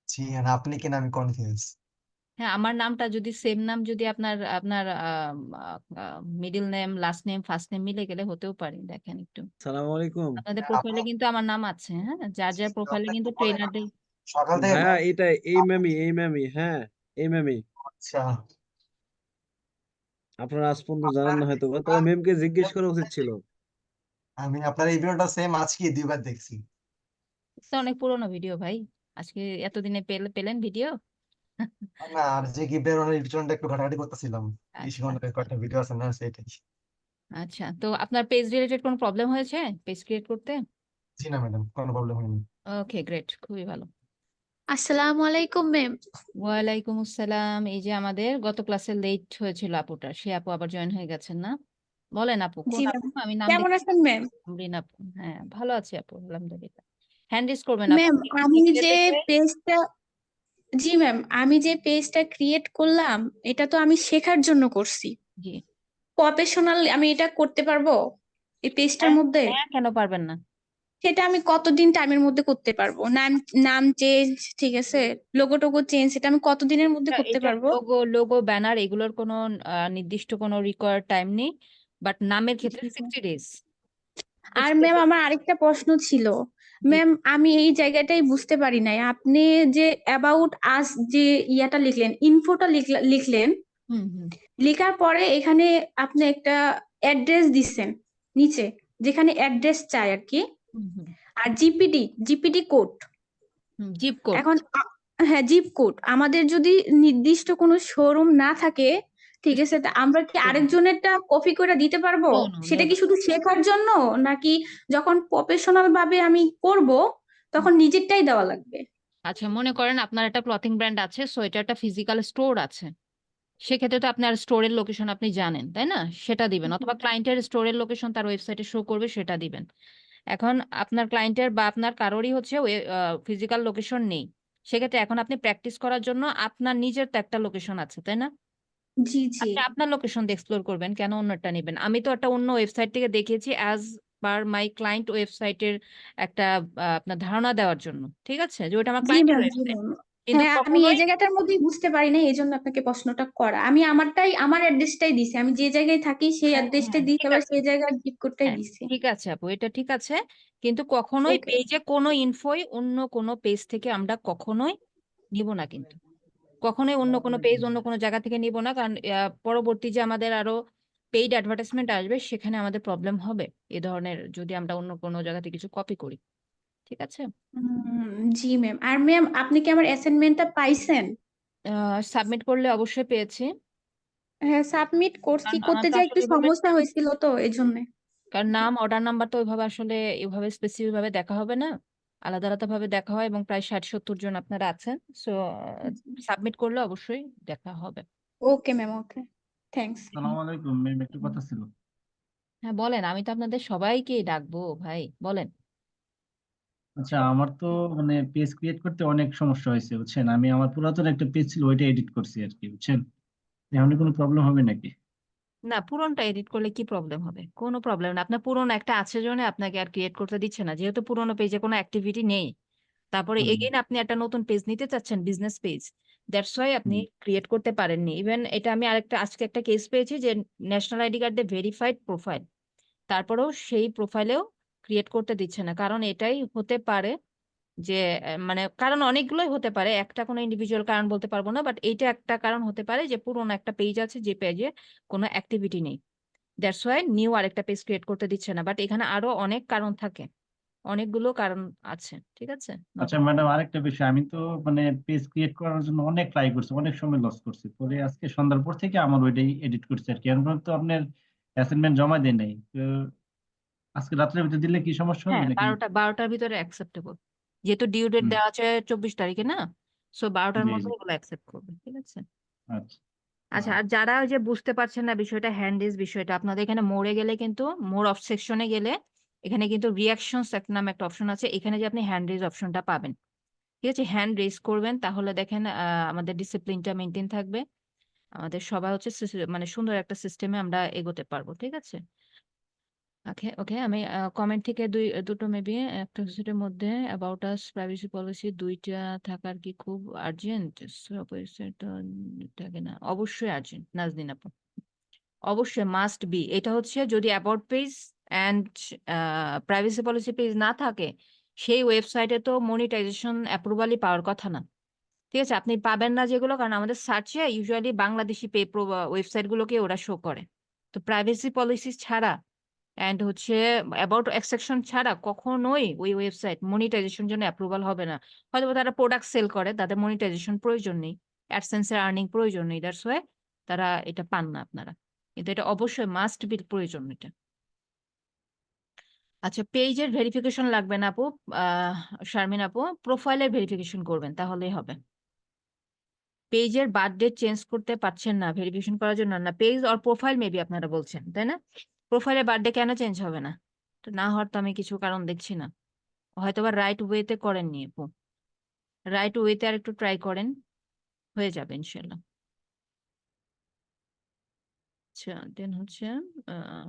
জি, আর আপনি কিনা আমি কনফিউজ। হ্যাঁ, আমার নামটা যদি সেম নাম, যদি আপনার আপনার middle name, last name, first name মিলে গেলে হতেও পারে, দেখেন একটু। সালাম আলাইকুম। আপনাদের প্রোফাইলে আপনার কিন্তু আমার নাম আছে, হ্যাঁ, যার যার প্রোফাইলে আপনি একটু কিন্তু বলেন, ট্রেনারদের। আপনি সকাল থেকে ভাইয়া এটা এই ম্যামই, এই ম্যামই, হ্যাঁ এই ম্যামই। আচ্ছা, আপনারা আজ পর্যন্ত জানেন আপনার না হয়তো বা, তবে ম্যামকে জিজ্ঞেস করা উচিত ছিল। আমি আপনার এই ভিডিওটা সেম আজকে 2বার দেখছি। তো অনেক পুরোনো ভিডিও ভাই, আজকে এতদিনে পেলেন ভিডিও? না, আর যে গিফটের ওনার পিছনটা একটু ঘাটাঘাটি করতেছিলাম, আচ্ছা ইসিকনের কয়েকটা ভিডিও আছে না, সেটাই। আচ্ছা, তো আপনার পেজ রিলেটেড কোনো প্রবলেম হয়েছে পেজ ক্রিয়েট করতে? জি না ম্যাডাম, কোনো প্রবলেম হয়নি। ওকে গ্রেট, খুবই ভালো। আসসালামু আলাইকুম ম্যাম। ওয়ালাইকুম আসসালাম। এই যে আমাদের গত ক্লাসে লেট হয়েছিল আপুটা, সে আপু আবার জয়েন হয়ে গেছেন না? বলেন আপু, জি কোন ম্যাম, আপু? আমি নাম কেমন দেখি। আছেন ম্যাম? রিন আপু, হ্যাঁ ভালো আছি আপু, আলহামদুলিল্লাহ। হ্যান্ড রেজ করবেন আপু। ম্যাম আমি যে ক্রিয়েটেড পেজটা জি ম্যাম, আমি যে পেজটা ক্রিয়েট করলাম এটা তো আমি শেখার জন্য করছি। জি। প্রফেশনাল আমি এটা করতে পারবো এই পেজটার হ্যাঁ মধ্যে? হ্যাঁ, কেন পারবেন না? সেটা আমি কতদিন টাইমের মধ্যে করতে পারবো? নাম নাম চেঞ্জ, ঠিক আছে, লোগো টোগো চেঞ্জ, এটা আমি কতদিনের মধ্যে করতে এটা পারবো? লোগো লোগো ব্যানার এগুলোর কোনো নির্দিষ্ট কোনো রিকোয়ার্ড টাইম নেই, বাট নামের ক্ষেত্রে জি স্যার। 60 ডেজ। আর 60 ম্যাম ডেজ। আমার আরেকটা প্রশ্ন ছিল জি। ম্যাম, আমি এই জায়গাটাই বুঝতে পারি নাই, আপনি যে অ্যাবাউট আস যে ইয়াটা লিখলেন, ইনফোটা লিখলেন, হুম হুম লেখার পরে এখানে আপনি একটা অ্যাড্রেস দিচ্ছেন নিচে, যেখানে অ্যাড্রেস চাই আর কি, হুম হুম আর জিপিডি কোড। Zip code. এখন হ্যাঁ, জিপ কোড আমাদের যদি নির্দিষ্ট কোনো শোরুম না থাকে, ঠিক আছে, তা আমরা কি আরেকজনেরটা কপি করে দিতে পারবো? No no no. সেটা কি শুধু শেখার জন্য, নাকি যখন প্রফেশনাল ভাবে আমি করব তখন নিজেরটাই দেওয়া লাগবে? আচ্ছা, মনে করেন আপনার একটা ক্লথিং ব্র্যান্ড আছে, সো এটা একটা ফিজিক্যাল স্টোর আছে, সেক্ষেত্রে তো আপনার স্টোরের লোকেশন আপনি জানেন তাই না, সেটা দিবেন, অথবা ক্লায়েন্টের স্টোরের লোকেশন তার ওয়েবসাইটে শো করবে, সেটা দিবেন। এখন আপনার ক্লায়েন্টের বা আপনার কারোরই হচ্ছে ফিজিক্যাল লোকেশন নেই, সেক্ষেত্রে এখন আপনি প্র্যাকটিস করার জন্য আপনার নিজের তো একটা লোকেশন আছে তাই না, জি জি। আপনি আপনার লোকেশন দিয়ে এক্সপ্লোর করবেন, কেন অন্যটা নেবেন? আমি তো একটা অন্য ওয়েবসাইট থেকে দেখেছি অ্যাজ পার মাই ক্লায়েন্ট ওয়েবসাইটের একটা আপনার ধারণা দেওয়ার জন্য, ঠিক আছে, যে ওটা আমার জি ক্লায়েন্টের ম্যাম, জি ওয়েবসাইট, ম্যাম। কিন্তু হ্যাঁ, আমি এই কখনোই। জায়গাটার মধ্যেই বুঝতে পারি না, এই জন্য আপনাকে প্রশ্নটা করা। আমি আমার অ্যাড্রেসটাই দিছি, আমি যে জায়গায় থাকি সেই হ্যাঁ অ্যাড্রেসটাই হ্যাঁ দিছি, ঠিক আবার আছে। সেই জায়গার জিপ কোডটাই হ্যাঁ দিছি। ঠিক আছে আপু, এটা ঠিক আছে, কিন্তু কখনোই ওকে। পেজে কোনো ইনফোই অন্য কোনো পেজ থেকে আমরা কখনোই নিব না, কিন্তু কখনোই অন্য কোনো পেজ অন্য কোনো জায়গা থেকে নিব না, কারণ পরবর্তী যে আমাদের আরো পেইড অ্যাডভার্টাইজমেন্ট আসবে সেখানে আমাদের প্রবলেম হবে এ ধরনের, যদি আমরা অন্য কোনো জায়গা থেকে কিছু কপি করি, ঠিক আছে। জি ম্যাম। আর ম্যাম আপনি কি আমার অ্যাসাইনমেন্টটা পাইছেন? সাবমিট করলে অবশ্যই পেয়েছি, হ্যাঁ, সাবমিট করছি, কারণ আমার করতে তো যাই একটু আসলে এভাবে, সমস্যা হয়েছিল তো এই জন্য। কারণ নাম অর্ডার নাম্বার তো ওইভাবে আসলে এভাবে স্পেসিফিক ভাবে দেখা হবে না, আলাদা আলাদা ভাবে দেখা হয়, এবং প্রায় 60-70 জন আপনারা আছেন, সো সাবমিট করলে অবশ্যই দেখা হবে। ওকে ম্যাম, ওকে, থ্যাঙ্কস। সালাম আলাইকুম ম্যাম, একটু কথা ছিল। হ্যাঁ বলেন, আমি তো আপনাদের সবাইকে ডাকবো ভাই, বলেন। আচ্ছা, আমার তো মানে পেজ ক্রিয়েট করতে অনেক সমস্যা হয়েছে বুঝছেন। আমি আমার পুরাতন একটা পেজ ছিল, ওইটা এডিট করছি আর কি, বুঝছেন। এখন কোনো প্রবলেম হবে নাকি? না, পুরোনটা এডিট করলে কি প্রবলেম হবে? কোনো প্রবলেম না, আপনার পুরোনো একটা আছে জন্য আপনাকে আর ক্রিয়েট করতে দিচ্ছে না, যেহেতু পুরোনো পেজে কোনো অ্যাক্টিভিটি নেই, তারপরে হুম, এগেইন আপনি একটা নতুন পেজ নিতে চাচ্ছেন, বিজনেস পেজ, দ্যাটস ওয়াই আপনি হুম। ক্রিয়েট করতে পারেননি। ইভেন এটা আমি আরেকটা আজকে একটা কেস পেয়েছি যে ন্যাশনাল আইডি কার্ডে ভেরিফাইড প্রোফাইল, তারপরেও সেই প্রোফাইলেও ক্রিয়েট করতে দিচ্ছে না, কারণ এটাই হতে পারে যে মানে কারণ অনেকগুলোই হতে পারে, একটা কোনো ইন্ডিভিজুয়াল কারণ বলতে পারবো না, বাট এইটা একটা কারণ হতে পারে যে পুরোনো একটা পেজ আছে যে পেজে কোনো অ্যাক্টিভিটি নেই, দ্যাটস ওয়াই নিউ আরেকটা পেজ ক্রিয়েট করতে দিচ্ছে না, বাট এখানে আরো অনেক কারণ থাকে, অনেকগুলো কারণ আছে, ঠিক আছে। আচ্ছা ম্যাডাম, আরেকটা বিষয়, আমি তো মানে পেজ ক্রিয়েট করার জন্য অনেক ট্রাই করছি, অনেক সময় লস করছি, পরে আজকে সন্ধ্যার পর থেকে আমার ওইটাই এডিট করছি আর কি। এখন পর্যন্ত আপনার অ্যাসাইনমেন্ট জমা দেয় নাই তো, আজকে রাত্রের ভিতরে দিলে কি সমস্যা হবে হ্যাঁ, নাকি? 12টার ভিতরে অ্যাকসেপ্টেবল, যেহেতু ডিউ ডেট হুম, দেওয়া আছে 24 তারিখে না, সো 12টার জি মধ্যে জি, এগুলো অ্যাকসেপ্ট করবে, ঠিক আছে। আচ্ছা। আচ্ছা, আর যারা ওই যে বুঝতে পারছেন না বিষয়টা, হ্যান্ড রেজ বিষয়টা, আপনাদের এখানে মোড়ে গেলে কিন্তু, মোর অফ সেকশনে গেলে এখানে কিন্তু রিয়াকশনস নামে একটা অপশন আছে, এখানে যে আপনি হ্যান্ড রেজ অপশনটা পাবেন, ঠিক আছে, হ্যান্ড রেজ করবেন, তাহলে দেখেন আমাদের ডিসিপ্লিনটা মেনটেন থাকবে, আমাদের সবাই হচ্ছে মানে সুন্দর একটা সিস্টেমে আমরা এগোতে পারবো, ঠিক আছে। ওকে ওকে, আমি কমেন্ট থেকে দুটো মেবি, একটা সেটার মধ্যে অ্যাবাউট আস প্রাইভেসি পলিসি দুইটা থাকার কি খুব আর্জেন্ট? থাকে না, অবশ্যই আর্জেন্ট নাজনীন আপু, অবশ্যই মাস্ট বি, এটা হচ্ছে যদি about page and privacy policy page না থাকে, সেই ওয়েবসাইটে তো মনিটাইজেশন অ্যাপ্রুভালই পাওয়ার কথা না, ঠিক আছে, আপনি পাবেন না যেগুলো, কারণ আমাদের সার্চে ইউজুয়ালি বাংলাদেশি ওয়েবসাইট গুলোকে ওরা শো করে, তো প্রাইভেসি পলিসি ছাড়া অ্যান্ড হচ্ছে অ্যাবাউট সেকশন ছাড়া কখনোই ওই ওয়েবসাইট মনিটাইজেশন জন্য অ্যাপ্রুভাল হবে না। হয়তো তারা প্রোডাক্ট সেল করে, তাদের মনিটাইজেশন প্রয়োজন নেই, অ্যাডসেন্সের আর্নিং প্রয়োজন নেই, দ্যাটস ওয়াই তারা এটা পান না আপনারা। কিন্তু এটা অবশ্যই মাস্ট বি প্রয়োজন এটা। আচ্ছা, পেজের ভেরিফিকেশন লাগবে না আপু, শারমিন আপু, প্রোফাইলের ভেরিফিকেশন করবেন তাহলেই হবে। পেজের বার্থডে চেঞ্জ করতে পারছেন না ভেরিফিকেশন করার জন্য? না, পেজ আর প্রোফাইল মেবি আপনারা বলছেন, তাই না? প্রোফাইলের বার্থডে কেন চেঞ্জ হবে না? তো না হওয়ার তো আমি কিছু কারণ দেখছি না। হয়তো বা রাইট ওয়েতে করেননি আপু, রাইট ওয়েতে আর একটু ট্রাই করেন, হয়ে যাবে ইনশাল্লাহ। আচ্ছা, দেন হচ্ছে আহ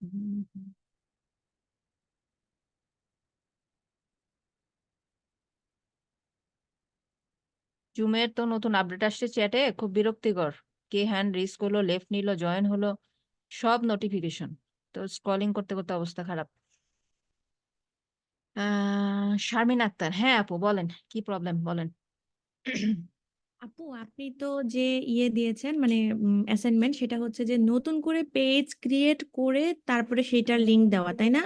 উম, জুমের তো নতুন আপডেট আসছে চ্যাটে, খুব বিরক্তিকর। কে হ্যান্ড রিস করলো, লেফট নিল, জয়েন হলো, সব নোটিফিকেশন, তো স্ক্রলিং করতে করতে অবস্থা খারাপ। শারমিন আক্তার, হ্যাঁ আপু বলেন, কি প্রবলেম বলেন। আপু আপনি তো যে দিয়েছেন মানে অ্যাসাইনমেন্ট, সেটা হচ্ছে যে নতুন করে পেজ ক্রিয়েট করে তারপরে সেটার লিংক দেওয়া, তাই না?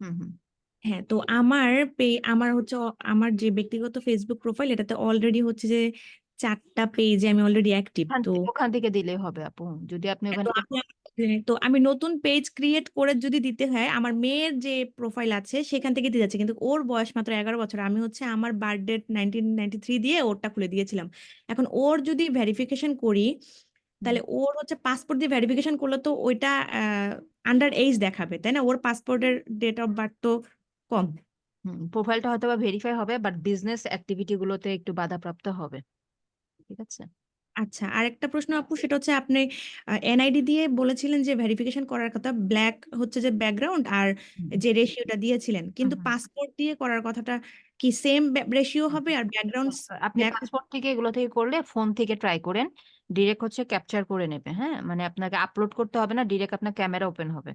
হুম হুম। হ্যাঁ, তো আমার হচ্ছে আমার যে ব্যক্তিগত ফেসবুক প্রোফাইল, এটাতে অলরেডি হচ্ছে যে 4টা পেজে আমি অলরেডি অ্যাক্টিভ। তো ওখান থেকে দিলেই হবে আপু, যদি আপনি ওখান তো থেকে তো আমি নতুন পেজ ক্রিয়েট করে যদি দিতে হয়, আমার মেয়ের যে প্রোফাইল আছে সেখান থেকে দিয়ে যাচ্ছে, কিন্তু ওর বয়স মাত্র 11 বছর। আমি হচ্ছে আমার বার্থডে 1993 দিয়ে ওরটা খুলে দিয়েছিলাম। এখন ওর যদি ভেরিফিকেশন করি, তাহলে ওর হচ্ছে পাসপোর্ট দিয়ে ভেরিফিকেশন করলে তো ওইটা আন্ডার এজ দেখাবে, তাই না? ওর পাসপোর্টের ডেট অফ বার্থ তো কম। প্রোফাইলটা হয়তো বা ভেরিফাই হবে, বাট বিজনেস অ্যাক্টিভিটি গুলোতে একটু বাধাপ্রাপ্ত হবে, ঠিক আছে? আচ্ছা, আরেকটা প্রশ্ন আপু, সেটা হচ্ছে আপনি এনআইডি দিয়ে বলেছিলেন যে ভেরিফিকেশন করার কথা, ব্ল্যাক হচ্ছে যে ব্যাকগ্রাউন্ড আর যে রেশিওটা দিয়েছিলেন, কিন্তু পাসপোর্ট দিয়ে করার কথাটা কি সেম রেশিও হবে আর ব্যাকগ্রাউন্ড আপনি ব্ল্যাক? পাসপোর্ট থেকে এগুলো থেকে করলে ফোন থেকে ট্রাই করেন, ডিরেক্ট হচ্ছে ক্যাপচার করে নেবে। হ্যাঁ, মানে আপনাকে আপলোড করতে হবে না, ডিরেক্ট আপনার ক্যামেরা ওপেন হবে।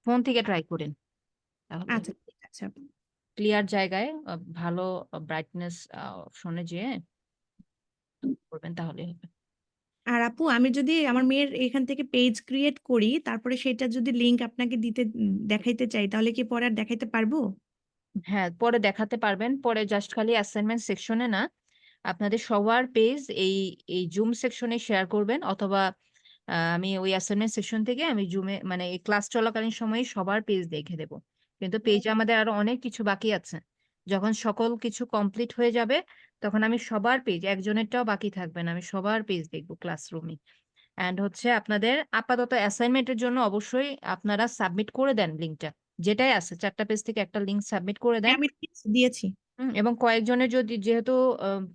ফোন থেকে ট্রাই করেন তাহলে আচ্ছা ঠিক আছে আপু। ক্লিয়ার জায়গায় ভালো ব্রাইটনেস অপশনে যেয়ে করবেন তাহলে হবে। আর আপু, আমি যদি আমার মেয়ের এখান থেকে পেজ ক্রিয়েট করি, তারপরে সেটা যদি লিংক আপনাকে দেখাইতে চাই, তাহলে কি পরে আর দেখাইতে পারবো? হ্যাঁ, পরে দেখাতে পারবেন, পরে জাস্ট খালি অ্যাসাইনমেন্ট সেকশনে না, আপনাদের সবার পেজ এই এই জুম সেকশনে শেয়ার করবেন, অথবা আমি ওই অ্যাসাইনমেন্ট সেকশন থেকে আমি জুমে মানে এই ক্লাস চলাকালীন সময়ে সবার পেজ দেখে দেব। কিন্তু পেজে আমাদের আরো অনেক কিছু বাকি আছে, যখন সকল কিছু কমপ্লিট হয়ে যাবে তখন আমি সবার পেজ, একজনেরটাও বাকি থাকবে না, আমি সবার পেজ দেখবো ক্লাসরুমে। অ্যান্ড হচ্ছে আপনাদের আপাতত অ্যাসাইনমেন্টের জন্য অবশ্যই আপনারা সাবমিট করে দেন লিঙ্কটা, যেটাই আছে 4টা পেজ থেকে একটা লিঙ্ক সাবমিট করে দেন। আমি দিয়েছি। এবং কয়েকজনের যদি, যেহেতু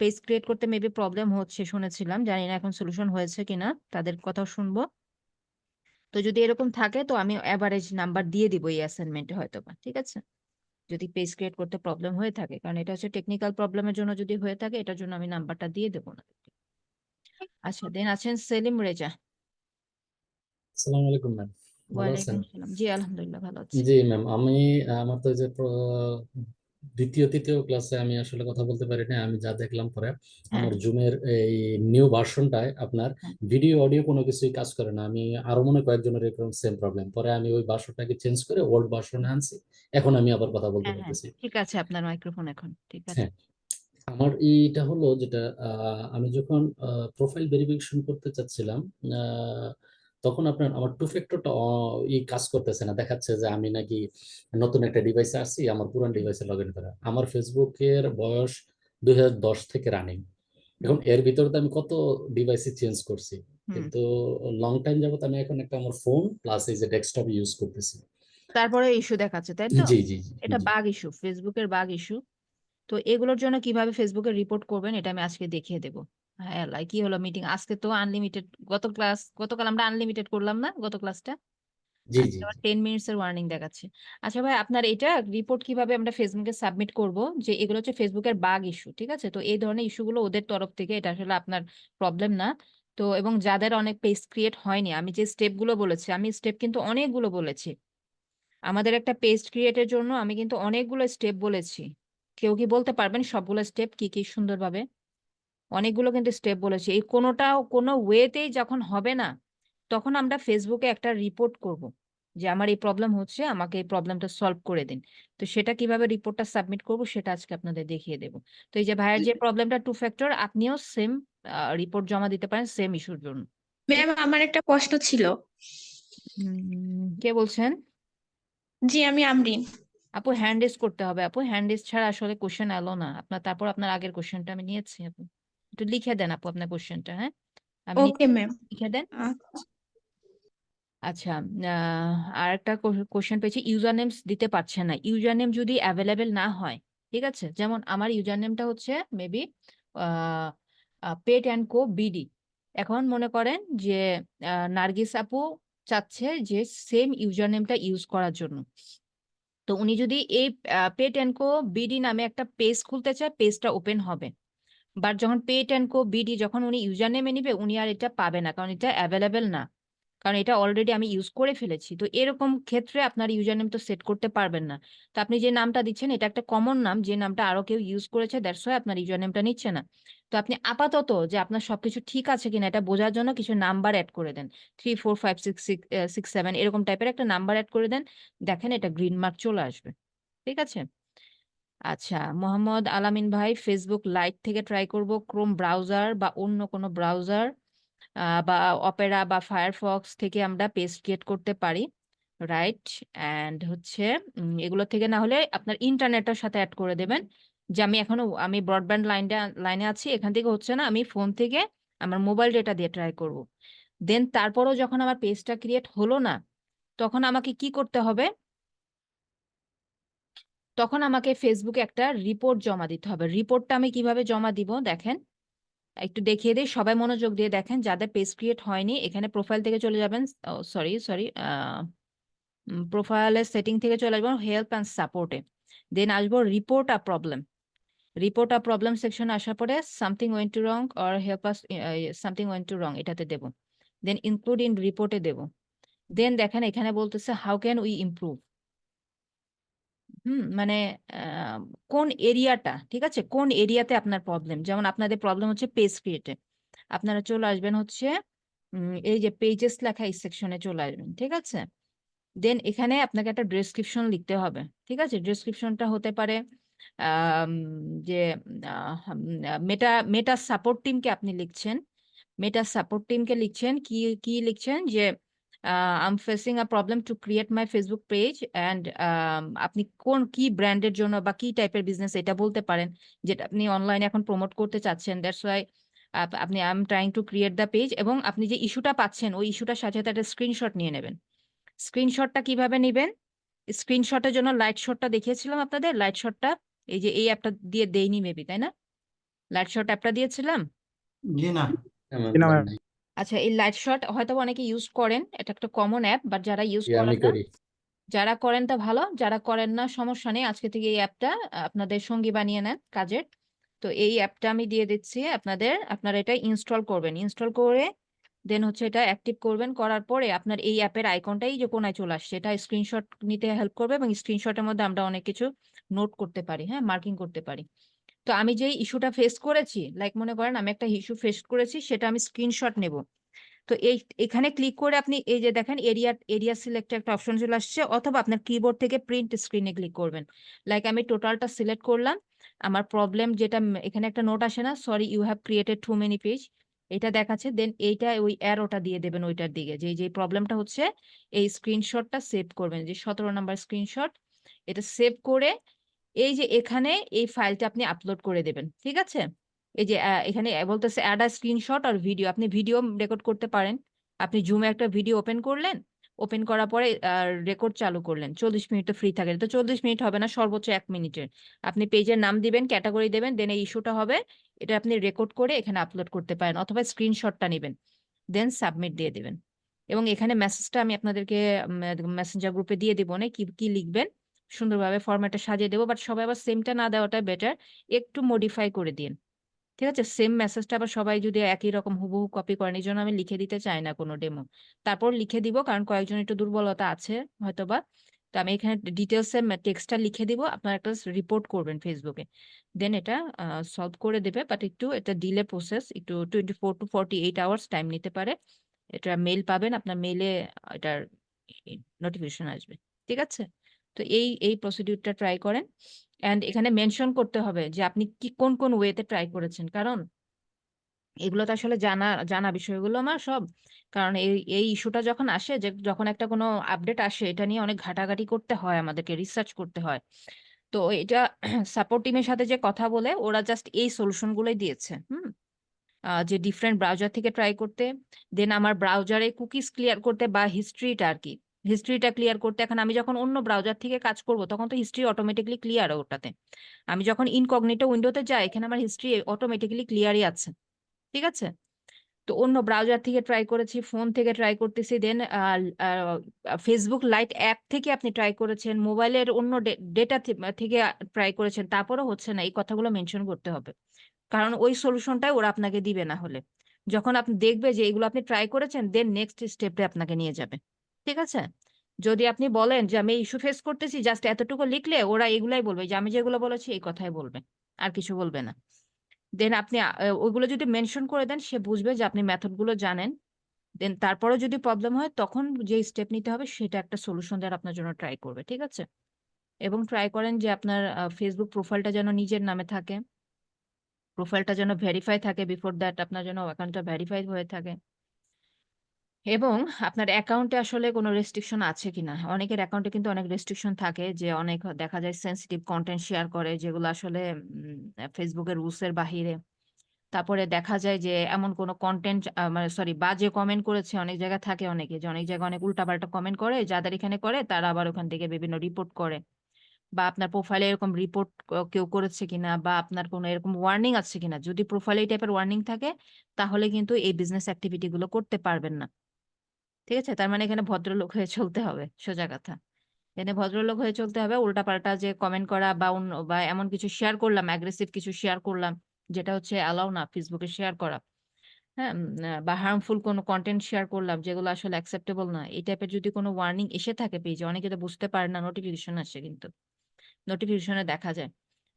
পেজ ক্রিয়েট করতে মেবি প্রবলেম হচ্ছে শুনেছিলাম, জানি না এখন সলিউশন হয়েছে কিনা, তাদের কথাও শুনবো। তো যদি এরকম থাকে তো আমি অ্যাভারেজ নাম্বার দিয়ে দিব এই অ্যাসাইনমেন্টে হয়তো বা, ঠিক আছে? যদি পেজ ক্রিয়েট করতে প্রবলেম হয়ে থাকে, কারণ এটা হচ্ছে টেকনিক্যাল প্রবলেমের জন্য যদি হয়ে থাকে, এটার জন্য আমি নাম্বারটা দিয়ে দেবো না। আচ্ছা, দেন আছেন সেলিম রেজা। আসসালামু আলাইকুম ম্যাম, ভালো আছেন? ওয়ালাইকুম আসসালাম, জি আলহামদুলিল্লাহ ভালো আছি। জি ম্যাম, আমি আমার তো যে দ্বিতীয় তৃতীয় ক্লাসে আমি আসলে কথা বলতে পারি না। আমি যা দেখলাম পরে হ্যাঁ আমার জুমের এই নিউ ভার্সনটায় আপনার হ্যাঁ ভিডিও অডিও কোনো কিছুই কাজ করে না। আমি আরো মনে কয়েকজনের এরকম সেম প্রবলেম, পরে আমি ওই ভার্সনটাকে চেঞ্জ করে ওল্ড ভার্সনে আনছি, এখন আমি আবার কথা বলতে হ্যাঁ হ্যাঁ, পারতেছি। ঠিক আছে, আপনার মাইক্রোফোন এখন ঠিক আছে। হ্যাঁ, আমার এইটা হলো যেটা আমি যখন প্রোফাইল ভেরিফিকেশন করতে চাচ্ছিলাম, আহ, তখন আপনার আমার টু ফ্যাক্টরটা কাজ করতেছে না, দেখাচ্ছে যে আমি নাকি নতুন একটা ডিভাইসে আসছি, আমার পুরান ডিভাইসে লগ ইন করা। আমার ফেসবুকের বয়স 2010 থেকে রানিং, এখন এর ভিতরে তো আমি কত ডিভাইসে চেঞ্জ করছি, কিন্তু লং টাইম যাবত আমি এখন একটা আমার ফোন প্লাস এই যে ডেস্কটপ ইউজ করতেছি। তারপরে ইস্যু দেখাচ্ছে, তাই তো? জি জি জি এটা জি। বাগ ইস্যু, ফেসবুকের বাগ ইস্যু। তো এগুলোর জন্য কিভাবে ফেসবুকে রিপোর্ট করবেন এটা আমি আজকে দেখিয়ে দেবো। হ্যাঁ আল্লাহ, কি হলো মিটিং আজকে তো আনলিমিটেড, গতকাল আমরা আনলিমিটেড করলাম না গত ক্লাসটা, জি জি আজকে আবার 10 মিনিটসের ওয়ার্নিং দেখাচ্ছে। আচ্ছা ভাই, আপনার এটা রিপোর্ট কিভাবে আমরা ফেসবুকে সাবমিট করব, যে এগুলো হচ্ছে ফেসবুকের বাগ ইস্যু, ঠিক আছে? তো এই ধরনের ইস্যুগুলো ওদের তরফ থেকে, এটা আসলে আপনার প্রবলেম না। তো এবং যাদের অনেক পেজ ক্রিয়েট হয়নি, আমি যে স্টেপগুলো বলেছি, আমি স্টেপ কিন্তু অনেকগুলো বলেছি। আমাদের একটা পেজ ক্রিয়েটের জন্য আমি কিন্তু অনেকগুলো স্টেপ বলেছি। কেউ কি বলতে পারবেন সবগুলো স্টেপ কি কি সুন্দরভাবে? অনেকগুলো কিন্তু স্টেপ বলেছি, এই কোনো ওয়েতেই যখন হবে না তখন আমরা ফেসবুকে একটা রিপোর্ট করব যে আমার এই প্রবলেম হচ্ছে, আমাকে এই প্রবলেমটা সলভ করে দিন। তো সেটা কিভাবে রিপোর্টটা সাবমিট করব সেটা আজকে আপনাদের দেখিয়ে দেবো। তো এই যে ভাইয়ের যে প্রবলেমটা 2 ফ্যাক্টর, আপনিও সেম রিপোর্ট জমা দিতে পারেন সেম ইস্যুর জন্য। ম্যাম আমার একটা প্রশ্ন ছিল। কে বলছেন? জি আমি আমরিন। আপু হ্যান্ড রেজ করতে হবে, আপু হ্যান্ড রেজ ছাড়া আসলে কোশ্চেন এলো না আপনার। তারপর আপনার আগের কোশ্চেনটা আমি নিয়েছি, আপু একটু লিখে দেন আপু আপনার কোশ্চেনটা। হ্যাঁ আমি ওকে ম্যাম। লিখে দেন। আচ্ছা, আর একটা কোশ্চেন পেয়েছি, ইউজার নেমস দিতে পারছে না। ইউজার নেম যদি অ্যাভেলেবেল না হয়, ঠিক আছে, যেমন আমার ইউজার নেমটা হচ্ছে maybe pet and co BD. এখন মনে করেন যে নার্গিস আপু চাচ্ছে যে সেম ইউজার নেমটা ইউজ করার জন্য। তো উনি যদি এই পেট অ্যান্ড কো বিডি নামে একটা পেজ খুলতে চায়, পেজটা ওপেন হবে। বাট যখন পেট অ্যান্ড কো বিডি যখন উনি ইউজার নেমে নিবে, উনি আর এটা পাবে না, কারণ এটা অ্যাভেলেবেল না, কারণ এটা অলরেডি আমি ইউজ করে ফেলেছি। তো এরকম ক্ষেত্রে আপনার ইউজার নেম তো সেট করতে পারবেন না। তো আপনি যে নামটা দিচ্ছেন এটা একটা কমন নাম, যে নামটা আরো কেউ ইউজ করেছে, দ্যাটস ওয়াই আপনার ইউজার নেমটা নিচ্ছে না। তো আপনি আপাতত যে আপনার সবকিছু ঠিক আছে কিনা এটা বোঝার জন্য কিছু নাম্বার অ্যাড করে দেন, 3 4 5 6 6 7 এরকম টাইপের একটা নাম্বার অ্যাড করে দেন, দেখেন এটা গ্রিন মার্ক চলে আসবে। ঠিক আছে। আচ্ছা, মোহাম্মদ আলামিন ভাই, ফেসবুক লাইট থেকে ট্রাই করব, ক্রোম ব্রাউজার বা অন্য কোনো ব্রাউজার বা অপেরা বা ফায়ারফক্স থেকে আমরা পেজ ক্রিয়েট করতে পারি, রাইট? অ্যান্ড হচ্ছে এগুলো থেকে না হলে আপনার ইন্টারনেটের সাথে অ্যাড করে দেবেন, যে আমি ব্রডব্যান্ড লাইনে আছি, এখান থেকে হচ্ছে না, আমি ফোন থেকে আমার মোবাইল ডেটা দিয়ে ট্রাই করব। দেন তারপরও যখন আমার পেজটা ক্রিয়েট হলো না, তখন আমাকে কি করতে হবে? তখন আমাকে ফেসবুকে একটা রিপোর্ট জমা দিতে হবে। রিপোর্টটা আমি কিভাবে জমা দিব দেখেন, একটু দেখিয়ে দিই, সবাই মনোযোগ দিয়ে দেখেন। যাদের পেজ ক্রিয়েট হয়নি এখানে প্রোফাইল থেকে চলে যাবেন, সরি প্রোফাইলের সেটিং থেকে চলে আসবেন হেল্প অ্যান্ড সাপোর্টে, দেন আসবো report a problem. Report a problem সেকশনে আসার পরে something went to wrong or help us something went to wrong এটাতে দেব, দেন ইনক্লুড ইন রিপোর্টে দেব। দেন দেখেন এখানে বলতেছে হাউ ক্যান উই ইমপ্রুভ। মানে কোন এরিয়াটা, ঠিক আছে, কোন এরিয়াতে আপনার প্রবলেম। যেমন আপনাদের প্রবলেম হচ্ছে পেজ ক্রিয়েটে, আপনারা চলে আসবেন হচ্ছে এই যে পেজেস লেখা এই সেকশনে চলে আসবেন, ঠিক আছে। দেন এখানে আপনাকে একটা ডেসক্রিপশন লিখতে হবে, ঠিক আছে। ডেসক্রিপশনটা হতে পারে আম, যে মেটা মেটা সাপোর্ট টিমকে আপনি লিখছেন, মেটা সাপোর্ট টিমকে লিখছেন কি কি লিখছেন যে I am facing a problem to create my Facebook page and আপনি কি ব্র্যান্ডের জন্য বা কি টাইপের বিজনেস এটা বলতে পারেন, যেটা আপনি অনলাইনে এখন প্রমোট করতে চাচ্ছেন, দ্যাটস ওয়াই আপনি I am trying to create the page. এবং আপনি যে ইস্যুটা পাচ্ছেন ওই ইস্যুটার সাথে সাথে একটা স্ক্রিনশট নিয়ে নেবেন। স্ক্রিনশটটা কিভাবে নেবেন? স্ক্রিনশটের জন্য লাইট শটটা দেখিয়েছিলাম আপনাদের, লাইট শটটা এই যে এই অ্যাপটা দিয়ে দেইনি মেবি, তাই না? লাইট শট অ্যাপটা দিয়েছিলাম। জি না। আচ্ছা, এই লাইট শট হয়তো অনেকে ইউজ করেন, এটা একটা কমন অ্যাপ, বাট যারা ইউজ আমি করেন না, করি। যারা করেন তা ভালো, যারা করেন না সমস্যা নেই, আজকে থেকে এই অ্যাপটা আপনাদের সঙ্গী বানিয়ে নেন কাজের। তো এই অ্যাপটা আমি দিয়ে দিচ্ছি আপনাদের, আপনারা এটা ইনস্টল করবেন, ইনস্টল করে দেন হচ্ছে এটা অ্যাক্টিভ করবেন। করার পরে আপনার এই অ্যাপের আইকনটাই যে কোনায় চলে আসছে, এটা স্ক্রিনশট নিতে হেল্প করবে, এবং স্ক্রিনশটের মধ্যে আমরা অনেক কিছু নোট করতে পারি, হ্যাঁ, মার্কিং করতে পারি। তো আমি যে ইস্যুটা ফেস করেছি, লাইক মনে করেন আমি একটা ইস্যু ফেস করেছি, সেটা আমি স্ক্রিনশট নেব। তো এখানে ক্লিক করে আপনি এই যে দেখেন এরিয়া সিলেক্ট একটা অপশন চলে আসছে, অথবা আপনার কিবোর্ড থেকে প্রিন্ট স্ক্রিনে ক্লিক করবেন। লাইক আমি টোটালটা সিলেক্ট করলাম, আমার প্রবলেম যেটা এখানে একটা নোট আসে না, sorry you have created too many page, এটা দেখাচ্ছে। দেন এইটা ওই অ্যারোটা দিয়ে দেবেন ওইটার দিকে, যে প্রবলেমটা হচ্ছে এই স্ক্রিনশটটা সেভ করবেন, যে 17 নাম্বার স্ক্রিনশট, এটা সেভ করে এই যে এখানে এই ফাইলটা আপনি আপলোড করে দেবেন, ঠিক আছে। এই যে এখানে বলতেছে অ্যাড আ স্ক্রিনশট আর ভিডিও, আপনি ভিডিও রেকর্ড করতে পারেন। আপনি জুমে একটা ভিডিও ওপেন করলেন, ওপেন করার পরে রেকর্ড চালু করলেন, 40 মিনিট তো ফ্রি থাকে, তো 40 মিনিট হবে না, সর্বোচ্চ 1 মিনিটের। আপনি পেজের নাম দিবেন, ক্যাটাগরি দেবেন, দেন এই ইস্যুটা হবে, এটা আপনি রেকর্ড করে এখানে আপলোড করতে পারেন, অথবা স্ক্রিনশটটা নেবেন, দেন সাবমিট দিয়ে দিবেন। এবং এখানে মেসেজটা আমি আপনাদেরকে মেসেঞ্জার গ্রুপে দিয়ে দিব, না কি কি লিখবেন সুন্দরভাবে ফরম্যাটে সাজিয়ে দেবো, বাট সবাই আবার সেমটা না দেওয়াটা বেটার, একটু মডিফাই করে দিন, ঠিক আছে। সেম মেসেজটা আবার সবাই যদি একই রকম হুবহু কপি করেন, এই জন্য আমি লিখে দিতে চাই না কোনো ডেমো, তারপর লিখে দিব, কারণ কয়েকজন একটু দুর্বলতা আছে হয়তোবা, তো আমি এখানে ডিটেলসে টেক্সটটা লিখে দিব, আপনারা একটা রিপোর্ট করবেন ফেসবুকে, দেন এটা সলভ করে দেবে, বাট একটু এটা ডিলে প্রসেস, একটু 24 to 48 আওয়ার্স টাইম নিতে পারে। এটা মেইল পাবেন, আপনার মেইলে এটার নোটিফিকেশন আসবে, ঠিক আছে? তো এই প্রসিডিউরটা ট্রাই করেন, অ্যান্ড এখানে মেনশন করতে হবে যে আপনি কি কোন কোন ওয়েতে ট্রাই করেছেন, কারণ এগুলো তো আসলে জানা জানা বিষয়গুলো আমার সব, কারণ এই ইস্যুটা যখন আসে, যে যখন একটা কোনো আপডেট আসে, এটা নিয়ে অনেক ঘাটাঘাটি করতে হয়, আমাদেরকে রিসার্চ করতে হয়। তো এটা সাপোর্ট টিমের সাথে যে কথা বলে, ওরা জাস্ট এই সলিউশন গুলোই দিয়েছে, যে ডিফারেন্ট ব্রাউজার থেকে ট্রাই করতে, দেন আমার ব্রাউজারে কুকিজ ক্লিয়ার করতে, বা হিস্ট্রিটা আর কি, হিস্ট্রিটা ক্লিয়ার করতে। এখন আমি যখন অন্য ব্রাউজার থেকে কাজ করব, তখন তো হিস্ট্রি অটোমেটিকলি ক্লিয়ার ওটাতে। আমি যখন ইনকগনিটো উইন্ডোতে যাই, এখানে আমার হিস্ট্রি অটোমেটিক্যালি ক্লিয়ারই আছে, ঠিক আছে? তো অন্য ব্রাউজার থেকে ট্রাই করেছি, ফোন থেকে ট্রাই করতেছি, দেন ফেসবুক লাইট অ্যাপ থেকে আপনি ট্রাই করেছেন, মোবাইলের অন্য ডেটা থেকে ট্রাই করেছেন, তারপরও হচ্ছে না, এই কথাগুলো মেনশন করতে হবে, কারণ ওই সলিউশনটাই ওরা আপনাকে দিবে না হলে। যখন আপনি দেখবে যে এগুলো আপনি ট্রাই করেছেন, দেন নেক্সট স্টেপে আপনাকে নিয়ে যাবে, ঠিক আছে? যদি আপনি বলেন যে আমি ইস্যু ফেস করতেছি, জাস্ট এতটুকু লিখলে ওরা এগুলাই বলবে, যে আমি যেগুলো বলেছি এই কথাই বলবে, আর কিছু বলবে না। দেন আপনি ওইগুলো যদি মেনশন করে দেন, সে বুঝবে যে আপনি মেথড গুলো জানেন। দেন তারপরেও যদি প্রবলেম হয়, তখন যে স্টেপ নিতে হবে সেটা একটা সলিউশন দেওয়ার আপনার জন্য ট্রাই করবে, ঠিক আছে? এবং ট্রাই করেন যে আপনার ফেসবুক প্রোফাইলটা যেন নিজের নামে থাকে, প্রোফাইলটা যেন ভেরিফাই থাকে, বিফোর দ্যাট আপনার যেন অ্যাকাউন্টটা ভেরিফাই হয়ে থাকে, এবং আপনার অ্যাকাউন্টে আসলে কোনো রেস্ট্রিকশন আছে কিনা। অনেকের অ্যাকাউন্টে কিন্তু অনেক রেস্ট্রিকশন থাকে, যে অনেক দেখা যায় সেন্সিটিভ কন্টেন্ট শেয়ার করে, যেগুলো আসলে ফেসবুকের রুলসের বাহিরে। তারপরে দেখা যায় যে এমন কোনো কন্টেন্ট, মানে সরি, বাজে কমেন্ট করেছে, অনেক জায়গায় থাকে অনেকে, যে অনেক জায়গায় অনেক উল্টাপাল্টা কমেন্ট করে, যাদের এখানে করে তারা আবার ওখান থেকে বিভিন্ন রিপোর্ট করে, বা আপনার প্রোফাইলে এরকম রিপোর্ট কেউ করেছে কিনা, বা আপনার কোনো এরকম ওয়ার্নিং আছে কিনা। যদি প্রোফাইলে এই টাইপের ওয়ার্নিং থাকে, তাহলে কিন্তু এই বিজনেস অ্যাক্টিভিটি গুলো করতে পারবেন না, ঠিক আছে? তার মানে এখানে ভদ্রলোক হয়ে চলতে হবে, সোজা কথা। এখানে ভদ্রলোক হয়ে চলতে হবে। উল্টাপাল্টা যে কমেন্ট করা, বা অন্য বা এমন কিছু শেয়ার করলাম, অ্যাগ্রেসিভ কিছু শেয়ার করলাম, যেটা হচ্ছে অ্যালাউ না ফেসবুকে শেয়ার করা, হ্যাঁ, বা হার্মফুল কোনো কন্টেন্ট শেয়ার করলাম, যেগুলো আসলে অ্যাকসেপ্টেবল না, এই টাইপের যদি কোনো ওয়ার্নিং এসে থাকে পেজে, অনেকে তো বুঝতে পারে না, নোটিফিকেশন আসে, কিন্তু নোটিফিকেশনে দেখা যায়,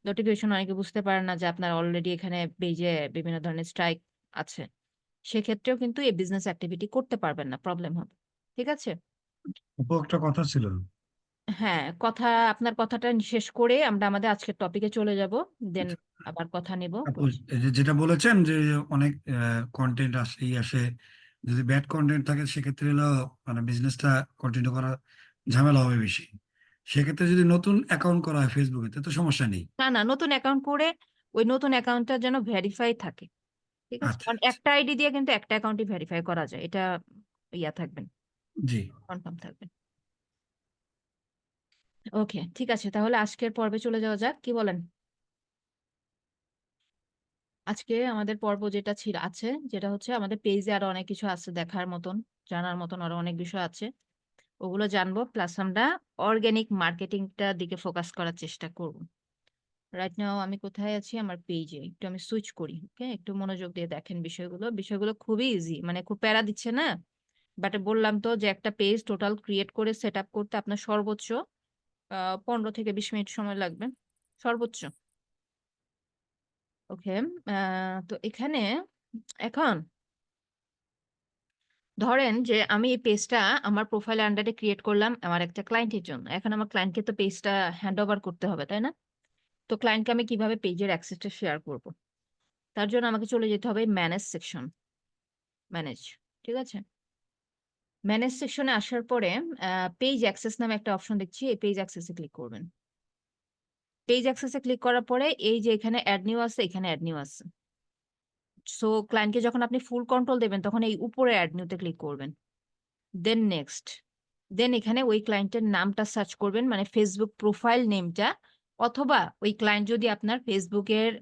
নোটিফিকেশন অনেকে বুঝতে পারে না যে আপনার অলরেডি এখানে পেজে বিভিন্ন ধরনের স্ট্রাইক আছে, সেক্ষেত্রেও কিন্তু এই বিজনেস অ্যাক্টিভিটি করতে পারবেন না, প্রবলেম হবে, ঠিক আছে? উপর একটা কথা ছিল। হ্যাঁ, আপনার কথাটা শেষ করে আমরা আমাদের আজকের টপিকে চলে যাব, দেন আবার কথা নিব। আপু, এই যে যেটা বলেছেন যে অনেক কন্টেন্ট আসে আসে, যদি ব্যাড কন্টেন্ট থাকে সেক্ষেত্রে হলো মানে বিজনেসটা কন্টিনিউ করা ঝামেলা হবে বেশি। সেক্ষেত্রে যদি নতুন অ্যাকাউন্ট করা হয় ফেসবুকে তো সমস্যা নেই। না না, নতুন অ্যাকাউন্ট করে ওই নতুন অ্যাকাউন্টটা যেন ভেরিফাই থাকে, ঠিক আছে? আচ্ছা, কারণ একটা আইডি দিয়ে কিন্তু একটা অ্যাকাউন্টই ভেরিফাই করা যায়, এটা ইয়া থাকবেন, জি। কনফার্ম থাকবেন। ওকে, ঠিক আছে, তাহলে আজকের পর্বে চলে যাওয়া যাক, কি বলেন? আজকে আমাদের পর্ব যেটা আছে, যেটা হচ্ছে আমাদের পেজে আরো অনেক কিছু আছে দেখার মতন, জানার মতন আরো অনেক বিষয় আছে, ওগুলো জানবো, প্লাস আমরা অর্গানিক মার্কেটিংটা দিকে ফোকাস করার চেষ্টা করব। রাইট নাও আমি কোথায় আছি? আমার পেজে একটু আমি সুইচ করি, ওকে? একটু মনোযোগ দিয়ে দেখেন বিষয়গুলো, বিষয়গুলো খুবই ইজি, মানে খুব প্যারা দিচ্ছে না, বাট বললাম তো যে একটা পেজ টোটাল ক্রিয়েট করে সেট আপ করতে আপনার সর্বোচ্চ 15 থেকে 20 মিনিট সময় লাগবে, সর্বোচ্চ। ওকে, তো এখানে এখন ধরেন যে আমি এই পেজটা আমার প্রোফাইল আন্ডারে ক্রিয়েট করলাম আমার একটা ক্লায়েন্টের জন্য। এখন আমার ক্লায়েন্টকে তো পেজটা হ্যান্ড ওভার করতে হবে, তাই না? তো ক্লায়েন্টকে আমি কিভাবে পেজের অ্যাক্সেসটা শেয়ার করব? তার জন্য আমাকে চলে যেতে হবে ম্যানেজ সেকশন, ম্যানেজ, ঠিক আছে? ম্যানেজ সেকশনে আসার পরে পেজ অ্যাক্সেস নামে একটা অপশন দেখছি, এই পেজ অ্যাক্সেসে ক্লিক করবেন। পেজ অ্যাক্সেসে ক্লিক করার পরে এই যে এখানে অ্যাড নিউ আছে, এখানে অ্যাড নিউ আছে। সো ক্লায়েন্টকে যখন আপনি ফুল কন্ট্রোল দেবেন, তখন এই উপরে অ্যাড নিউতে ক্লিক করবেন, দেন নেক্সট, দেন এখানে ওই ক্লায়েন্টের নামটা সার্চ করবেন, মানে ফেসবুক প্রোফাইল নেমটা, অথবা ওই ক্লায়েন্ট যদি আপনার ফেসবুকের